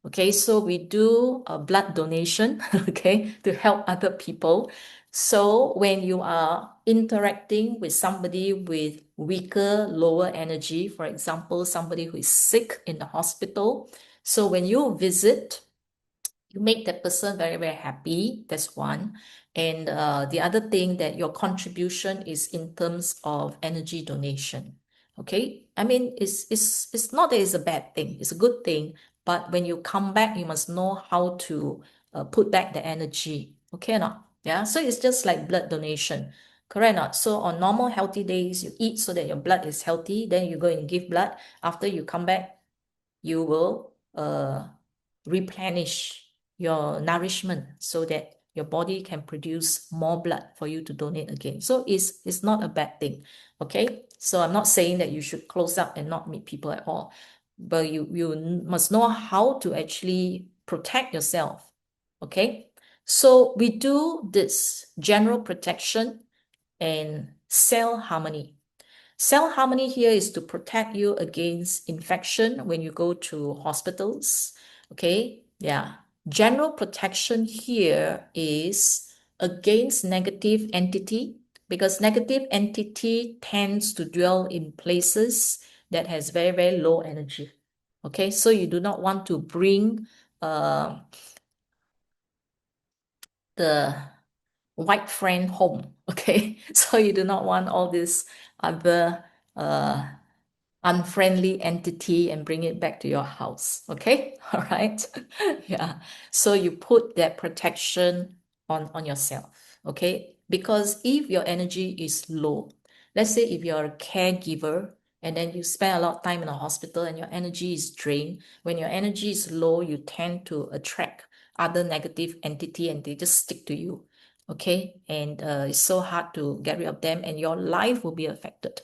A: Okay, so we do a blood donation, okay, to help other people. So when you are interacting with somebody with weaker, lower energy, for example, somebody who is sick in the hospital, so when you visit, you make that person very happy. That's one. And the other thing that your contribution is in terms of energy donation. Okay, I mean it's not that it's a bad thing, it's a good thing, but when you come back you must know how to put back the energy. Okay or not? Yeah, so it's just like blood donation, correct or not? So on normal healthy days you eat so that your blood is healthy, then you go and give blood. After you come back, you will replenish your nourishment so that your body can produce more blood for you to donate again. So it's not a bad thing. Okay, so I'm not saying that you should close up and not meet people at all, but you must know how to actually protect yourself. Okay, so we do this general protection and cell harmony. Cell harmony here is to protect you against infection when you go to hospitals. Okay, yeah. General protection here is against negative entity, because negative entity tends to dwell in places that has very low energy. Okay, so you do not want to bring the white friend home. Okay, so you do not want all this other uh, unfriendly entity and bring it back to your house. Okay, all right. Yeah, so you put that protection on yourself. Okay, because if your energy is low, let's say if you're a caregiver and then you spend a lot of time in a hospital and your energy is drained, when your energy is low, you tend to attract other negative entity and they just stick to you. Okay, and it's so hard to get rid of them and your life will be affected.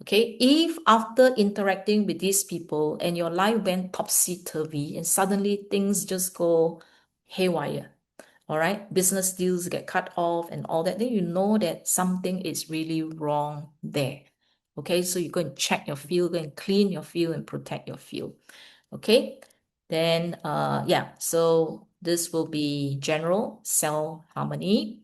A: Okay, if after interacting with these people and your life went topsy-turvy and suddenly things just go haywire, all right, business deals get cut off and all that, then you know that something is really wrong there. Okay, so you go and check your field, go and clean your field and protect your field. Okay, then yeah, so this will be general cell harmony.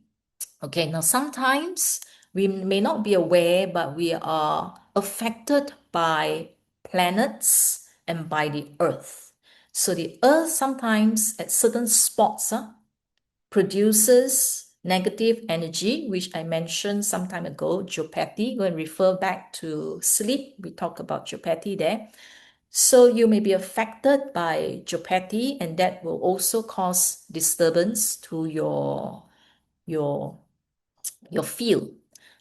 A: Okay, now sometimes we may not be aware, but we are affected by planets and by the earth. So the earth sometimes at certain spots produces negative energy, which I mentioned some time ago, geopathy. Go and refer back to sleep. We talk about geopathy there. So you may be affected by geopathy, and that will also cause disturbance to your field.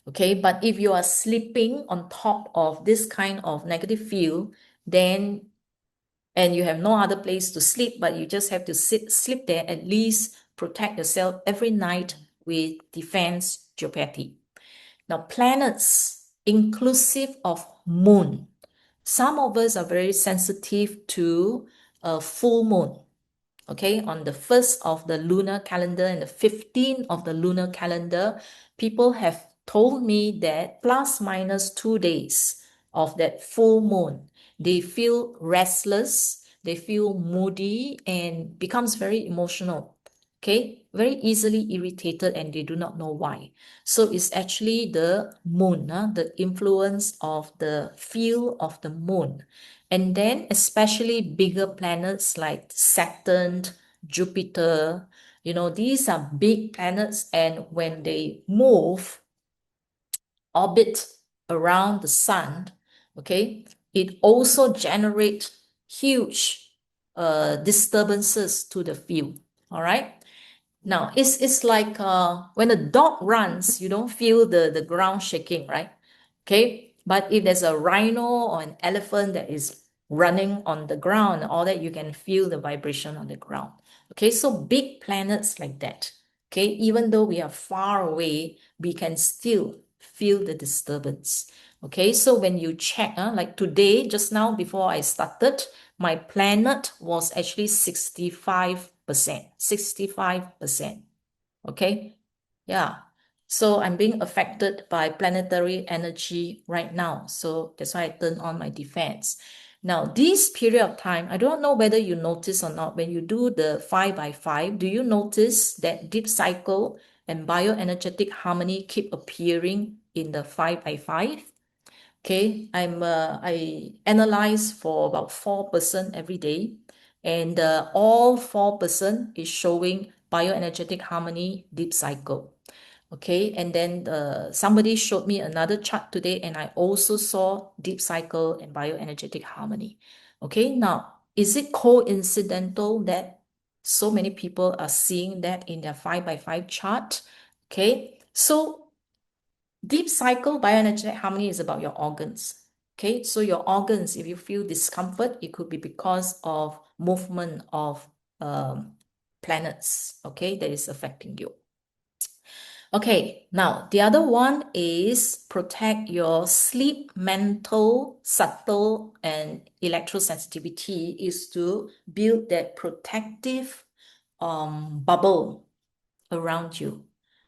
A: Okay, but if you are sleeping on top of this kind of negative field, then and you have no other place to sleep, but you just have to sleep there, at least protect yourself every night with defense geopathy. Now, planets, inclusive of moon. Some of us are very sensitive to a full moon. Okay, on the 1st of the lunar calendar and the 15th of the lunar calendar, people have told me that plus minus 2 days of that full moon, they feel restless, they feel moody, and becomes very emotional. Okay, very easily irritated, and they do not know why. So it's actually the moon, the influence of the feel of the moon. And then especially bigger planets like Saturn, Jupiter, these are big planets, and when they move, orbit around the sun, okay, it also generates huge disturbances to the field. All right. Now it's like when a dog runs, you don't feel the ground shaking, right? Okay. But if there's a rhino or an elephant that is running on the ground, all that, you can feel the vibration on the ground. Okay, so big planets like that. Okay, even though we are far away, we can still feel the disturbance. Okay, so when you check, like today, just now before I started, my planet was actually 65%. 65%. Okay. Yeah. So I'm being affected by planetary energy right now. So that's why I turn on my defense. Now, this period of time, I don't know whether you notice or not, when you do the 5 by 5, do you notice that deep cycle and bioenergetic harmony keep appearing in the 5 by 5? Okay, I analyze for about 4% every day, and all 4% is showing bioenergetic harmony deep cycle. Okay, and then somebody showed me another chart today, and I also saw deep cycle and bioenergetic harmony. Okay, now is it coincidental that so many people are seeing that in their 5 by 5 chart? Okay, so deep cycle bioenergetic harmony is about your organs. Okay, so your organs, if you feel discomfort, it could be because of movement of planets, okay, that is affecting you. Okay, now the other one is protect your sleep, mental, subtle, and electrosensitivity is to build that protective bubble around you.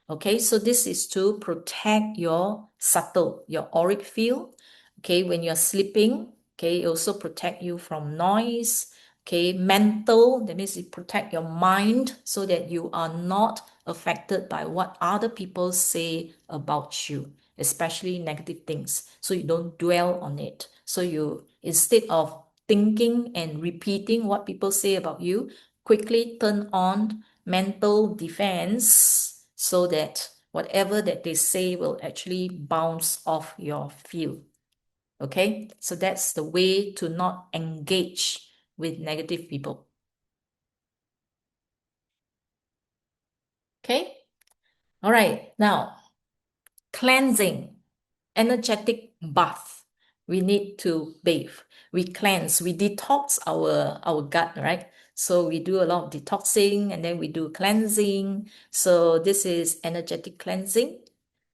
A: Okay, so this is to protect your subtle, your auric field. Okay, when you're sleeping, okay, it also protect you from noise. Okay, mental, that means it protect your mind so that you are not affected by what other people say about you, especially negative things. So you don't dwell on it. So you, instead of thinking and repeating what people say about you, quickly turn on mental defense so that whatever that they say will actually bounce off your field. Okay, so that's the way to not engage with negative people. Okay, all right, now cleansing, energetic bath. We need to bathe. We cleanse, we detox our gut, right? So we do a lot of detoxing, and then we do cleansing. So this is energetic cleansing.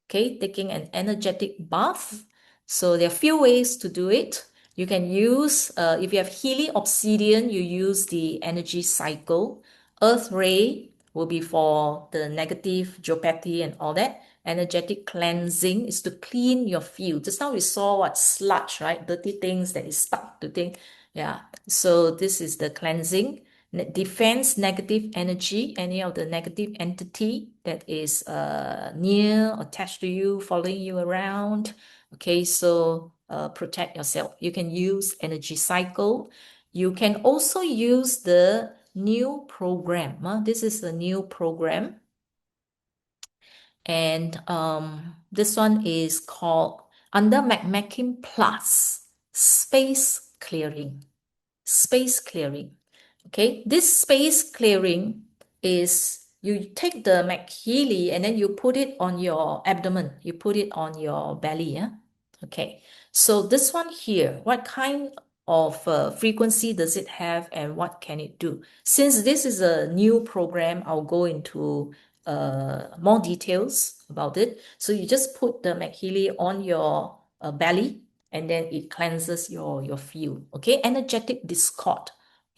A: Okay, taking an energetic bath. So there are a few ways to do it. You can use, if you have Healy Obsidian, you use the energy cycle. Earth Ray will be for the negative geopathy and all that. Energetic cleansing is to clean your field. Just now we saw what sludge, right? Dirty things that is stuck to things. Yeah. So this is the cleansing. Defense negative energy, any of the negative entity that is near, attached to you, following you around. Okay, so protect yourself. You can use energy cycle. You can also use the new program. This is a new program. And this one is called under McMakin Plus Space Clearing. Space clearing. Okay, this space clearing is you take the MagHealy and then you put it on your abdomen. You put it on your belly. Yeah. Okay. So this one here, what kind of frequency does it have and what can it do? Since this is a new program, I'll go into more details about it. So you just put the MagHealy on your belly, and then it cleanses your field. Okay, energetic discord,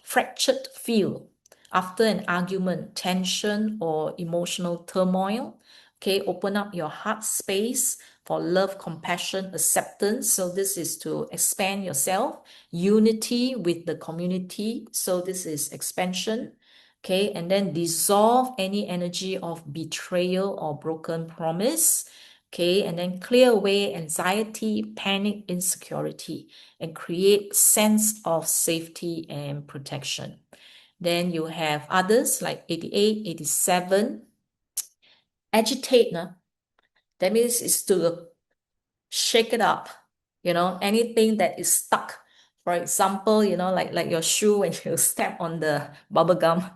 A: fractured field after an argument, tension or emotional turmoil. Okay, open up your heart space for love, compassion, acceptance. So this is to expand yourself. Unity with the community. So this is expansion. Okay, and then dissolve any energy of betrayal or broken promise. Okay, and then clear away anxiety, panic, insecurity, and create sense of safety and protection. Then you have others like 88, 87. Agitate, no? That means it's to shake it up. Anything that is stuck. For example, like your shoe when you step on the bubble gum.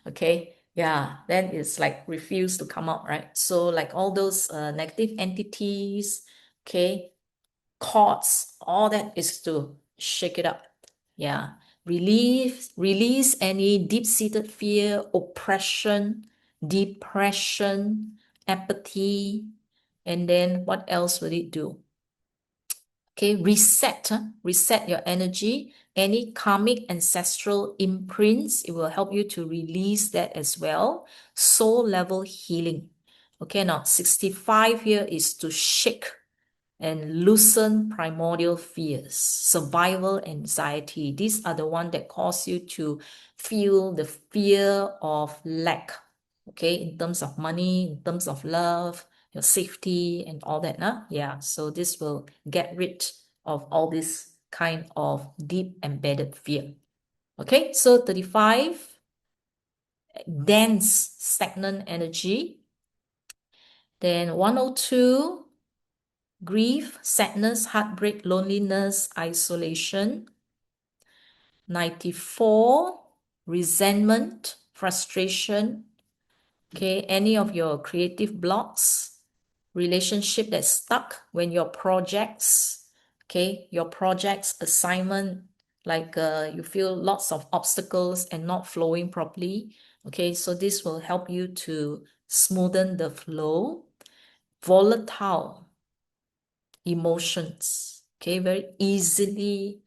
A: Okay. Yeah, then it's like refuse to come out, right? So like all those negative entities, okay, chords, all that is to shake it up. Yeah. Release any deep-seated fear, oppression, depression, apathy, and then what else will it do? Okay, reset your energy. Any karmic ancestral imprints, it will help you to release that as well. Soul level healing. Okay, now 65 here is to shake and loosen primordial fears, survival anxiety. These are the ones that cause you to feel the fear of lack, okay, in terms of money, in terms of love, your safety, and all that. Yeah, so this will get rid of all this kind of deep embedded fear. Okay, so 35, dense, stagnant energy. Then 102, grief, sadness, heartbreak, loneliness, isolation. 94, resentment, frustration. Okay, any of your creative blocks, relationship that's stuck when your projects, assignment, like you feel lots of obstacles and not flowing properly. Okay, so this will help you to smoothen the flow. Volatile emotions, okay, very easily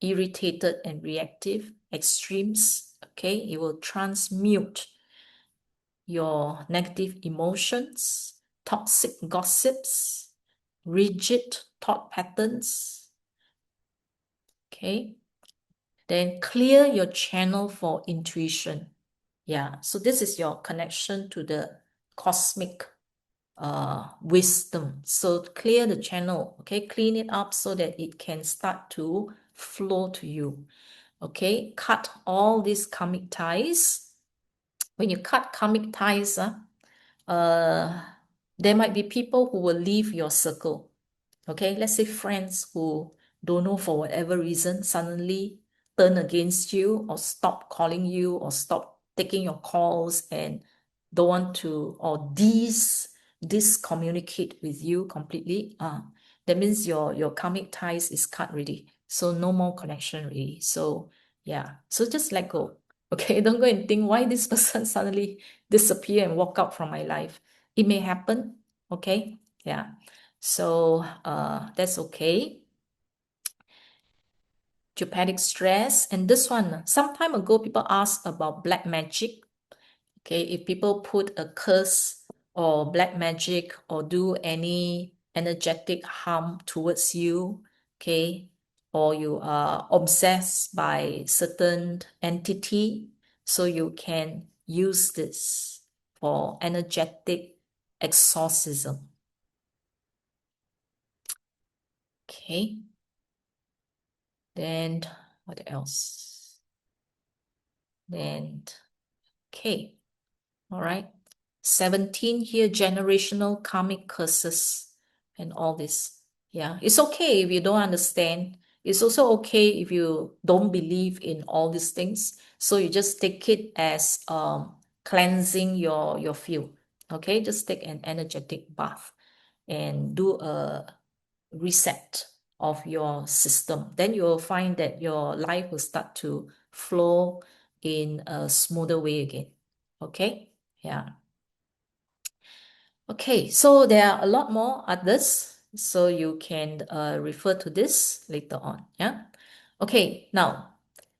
A: irritated and reactive, extremes, okay, it will transmute your negative emotions, toxic gossips, rigid thought patterns, okay, then clear your channel for intuition. Yeah, so this is your connection to the cosmic wisdom. So clear the channel, okay, clean it up so that it can start to flow to you. Okay, cut all these karmic ties. When you cut karmic ties, there might be people who will leave your circle. Okay, let's say friends who don't know for whatever reason suddenly turn against you or stop calling you or stop taking your calls and don't want to or discommunicate with you completely. That means your karmic ties is cut already. So no more connection really. So yeah, so just let go. Okay, don't go and think why this person suddenly disappear and walk out from my life. It may happen. Okay, yeah. So that's okay. Geopathic stress. And this one, some time ago, people asked about black magic. Okay, if people put a curse or black magic or do any energetic harm towards you, okay, or you are obsessed by certain entity, so you can use this for energetic exorcism. Okay. Then what else? Then, okay. All right. 17 here, generational karmic curses and all this. Yeah, it's okay if you don't understand. It's also okay if you don't believe in all these things. So you just take it as cleansing your field. Okay, just take an energetic bath and do a reset of your system. Then you will find that your life will start to flow in a smoother way again. Okay? Yeah. Okay, so there are a lot more others. So you can refer to this later on. Yeah. Okay, now,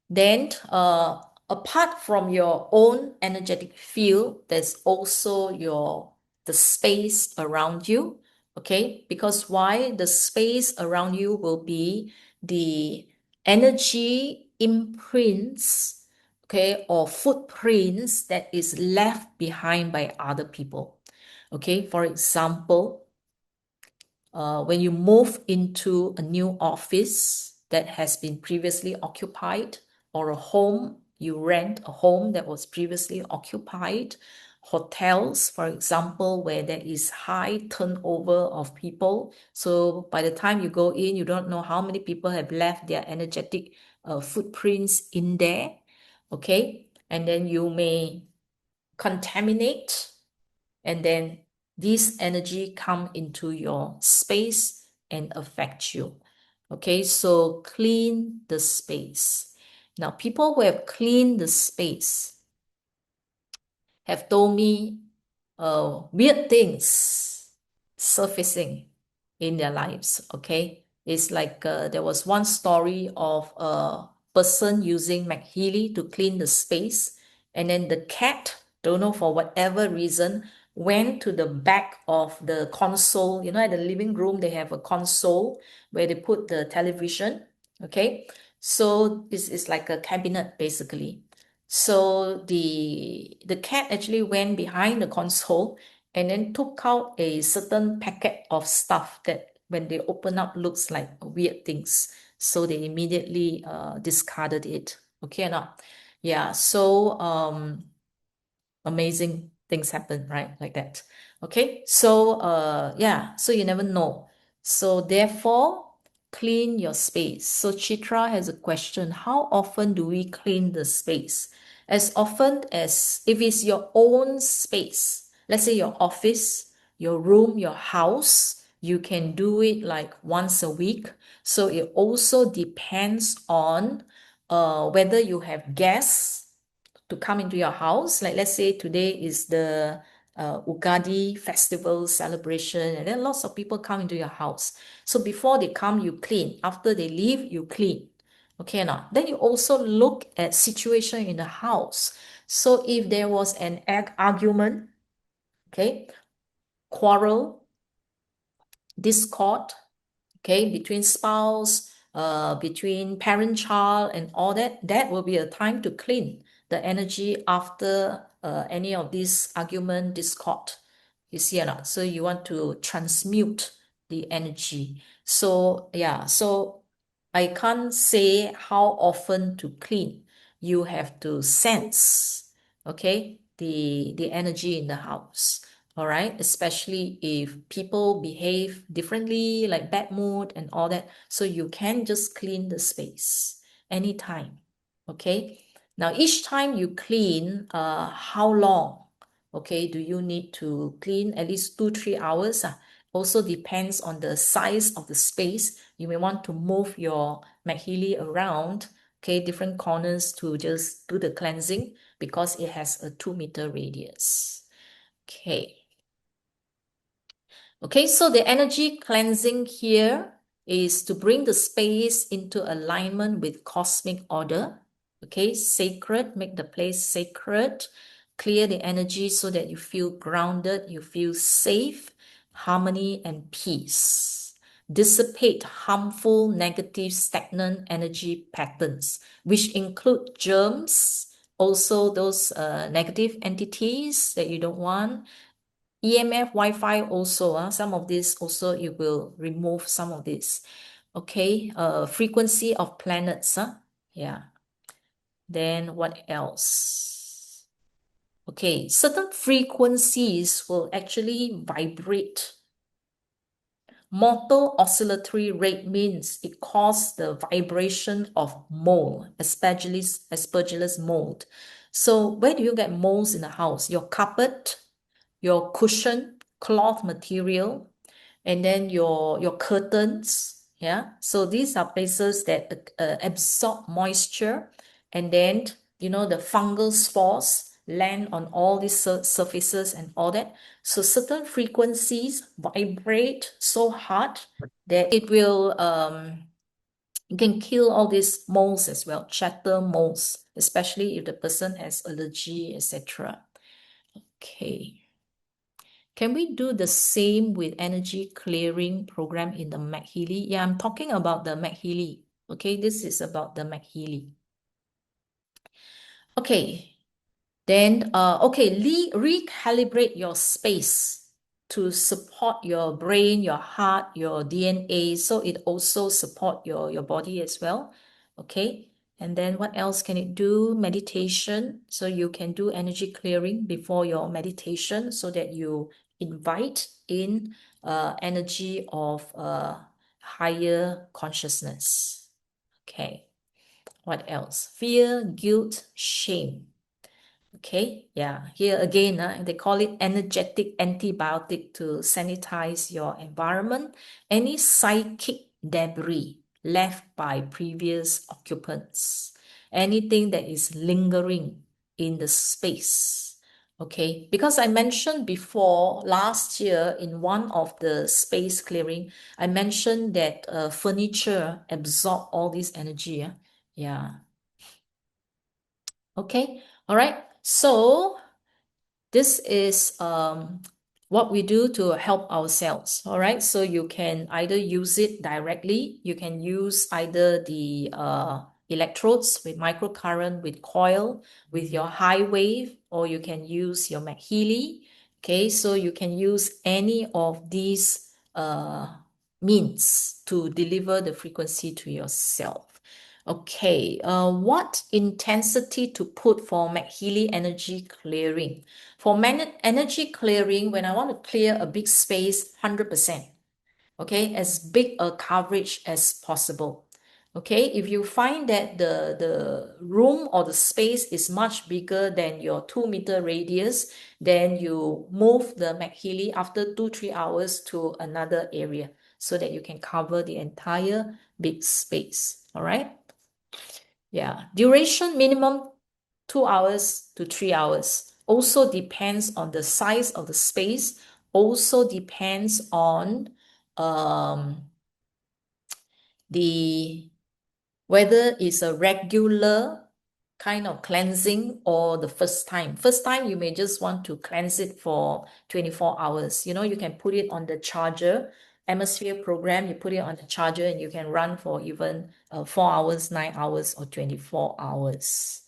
A: then apart from your own energetic field, there's also your the space around you. Okay, because why? The space around you will be the energy imprints, okay, or footprints that is left behind by other people. Okay, for example, when you move into a new office that has been previously occupied, or a home, you rent a home that was previously occupied, hotels, for example, where there is high turnover of people. So by the time you go in, you don't know how many people have left their energetic footprints in there. Okay. And then you may contaminate, and then this energy come into your space and affect you. Okay, so clean the space. Now, people who have cleaned the space have told me weird things surfacing in their lives. Okay, it's like there was one story of a person using MagHealy to clean the space, and then the cat, don't know for whatever reason, went to the back of the console. You know, at the living room they have a console where they put the television. Okay, so it's like a cabinet basically. So the cat actually went behind the console and then took out a certain packet of stuff that when they open up looks like weird things. So they immediately discarded it. Okay or not? Yeah. So amazing things happen, right? Like that. Okay. So yeah, so you never know. So therefore, clean your space. So Chitra has a question. How often do we clean the space? As often as if it's your own space, let's say your office, your room, your house, you can do it like once a week. So it also depends on whether you have guests to come into your house. Like let's say today is the Ugadi festival celebration, and then lots of people come into your house. So before they come, you clean. After they leave, you clean. Okay or not? Then you also look at situation in the house. So if there was an argument, okay, quarrel, discord, okay, between spouse, between parent-child and all that, that will be a time to clean the energy after any of this argument, discord. You see or not? So you want to transmute the energy. So yeah, so I can't say how often to clean. You have to sense, okay, the energy in the house. All right, especially if people behave differently, like bad mood and all that. So you can just clean the space anytime. Okay. Now, each time you clean, how long? Okay, do you need to clean at least 2-3 hours? Also depends on the size of the space. You may want to move your MagHealy around, okay, different corners to just do the cleansing because it has a 2-meter radius. Okay. Okay, so the energy cleansing here is to bring the space into alignment with cosmic order. Okay, sacred, make the place sacred, clear the energy so that you feel grounded, you feel safe, harmony, and peace. Dissipate harmful, negative, stagnant energy patterns, which include germs, also those negative entities that you don't want. EMF, Wi-Fi also, some of this also it will remove some of this. Okay, frequency of planets, yeah. Then what else? Okay, certain frequencies will actually vibrate. Mortal oscillatory rate means it causes the vibration of mold, aspergillus mold. So where do you get molds in the house? Your carpet, your cushion, cloth material, and then your curtains. Yeah, so these are places that absorb moisture, and then the fungal spores land on all these surfaces and all that. So certain frequencies vibrate so hard that it will you can kill all these moles as well, chatter moles, especially if the person has allergy, etc. Okay. Can we do the same with energy clearing program in the MagHealy? Yeah, I'm talking about the MagHealy. Okay, this is about the MagHealy. Okay, then recalibrate your space to support your brain, your heart, your DNA, so it also support your body as well. Okay, and then what else can it do? Meditation. So you can do energy clearing before your meditation so that you invite in energy of higher consciousness. Okay, what else? Fear, guilt, shame. Okay, yeah, here again, they call it energetic antibiotic to sanitize your environment. Any psychic debris left by previous occupants, anything that is lingering in the space. Okay, because I mentioned before last year in one of the space clearing, I mentioned that furniture absorb all this energy. Yeah. Okay. All right. So this is what we do to help ourselves. All right. So you can either use it directly. You can use either the electrodes with microcurrent, with coil, with your high wave, or you can use your MagHealy. Okay. So you can use any of these means to deliver the frequency to yourself. Okay, what intensity to put for McHealy energy clearing? For energy clearing, when I want to clear a big space, 100%, okay, as big a coverage as possible. Okay, if you find that the room or the space is much bigger than your 2 meter radius, then you move the McHealy after 2-3 hours to another area so that you can cover the entire big space. All right. Yeah, duration minimum 2 hours to 3 hours. Also depends on the size of the space. Also depends on the whether it's a regular kind of cleansing or the first time. First time, you may just want to cleanse it for 24 hours. You know, you can put it on the charger, atmosphere program, you put it on the charger and you can run for even 4 hours, 9 hours, or 24 hours.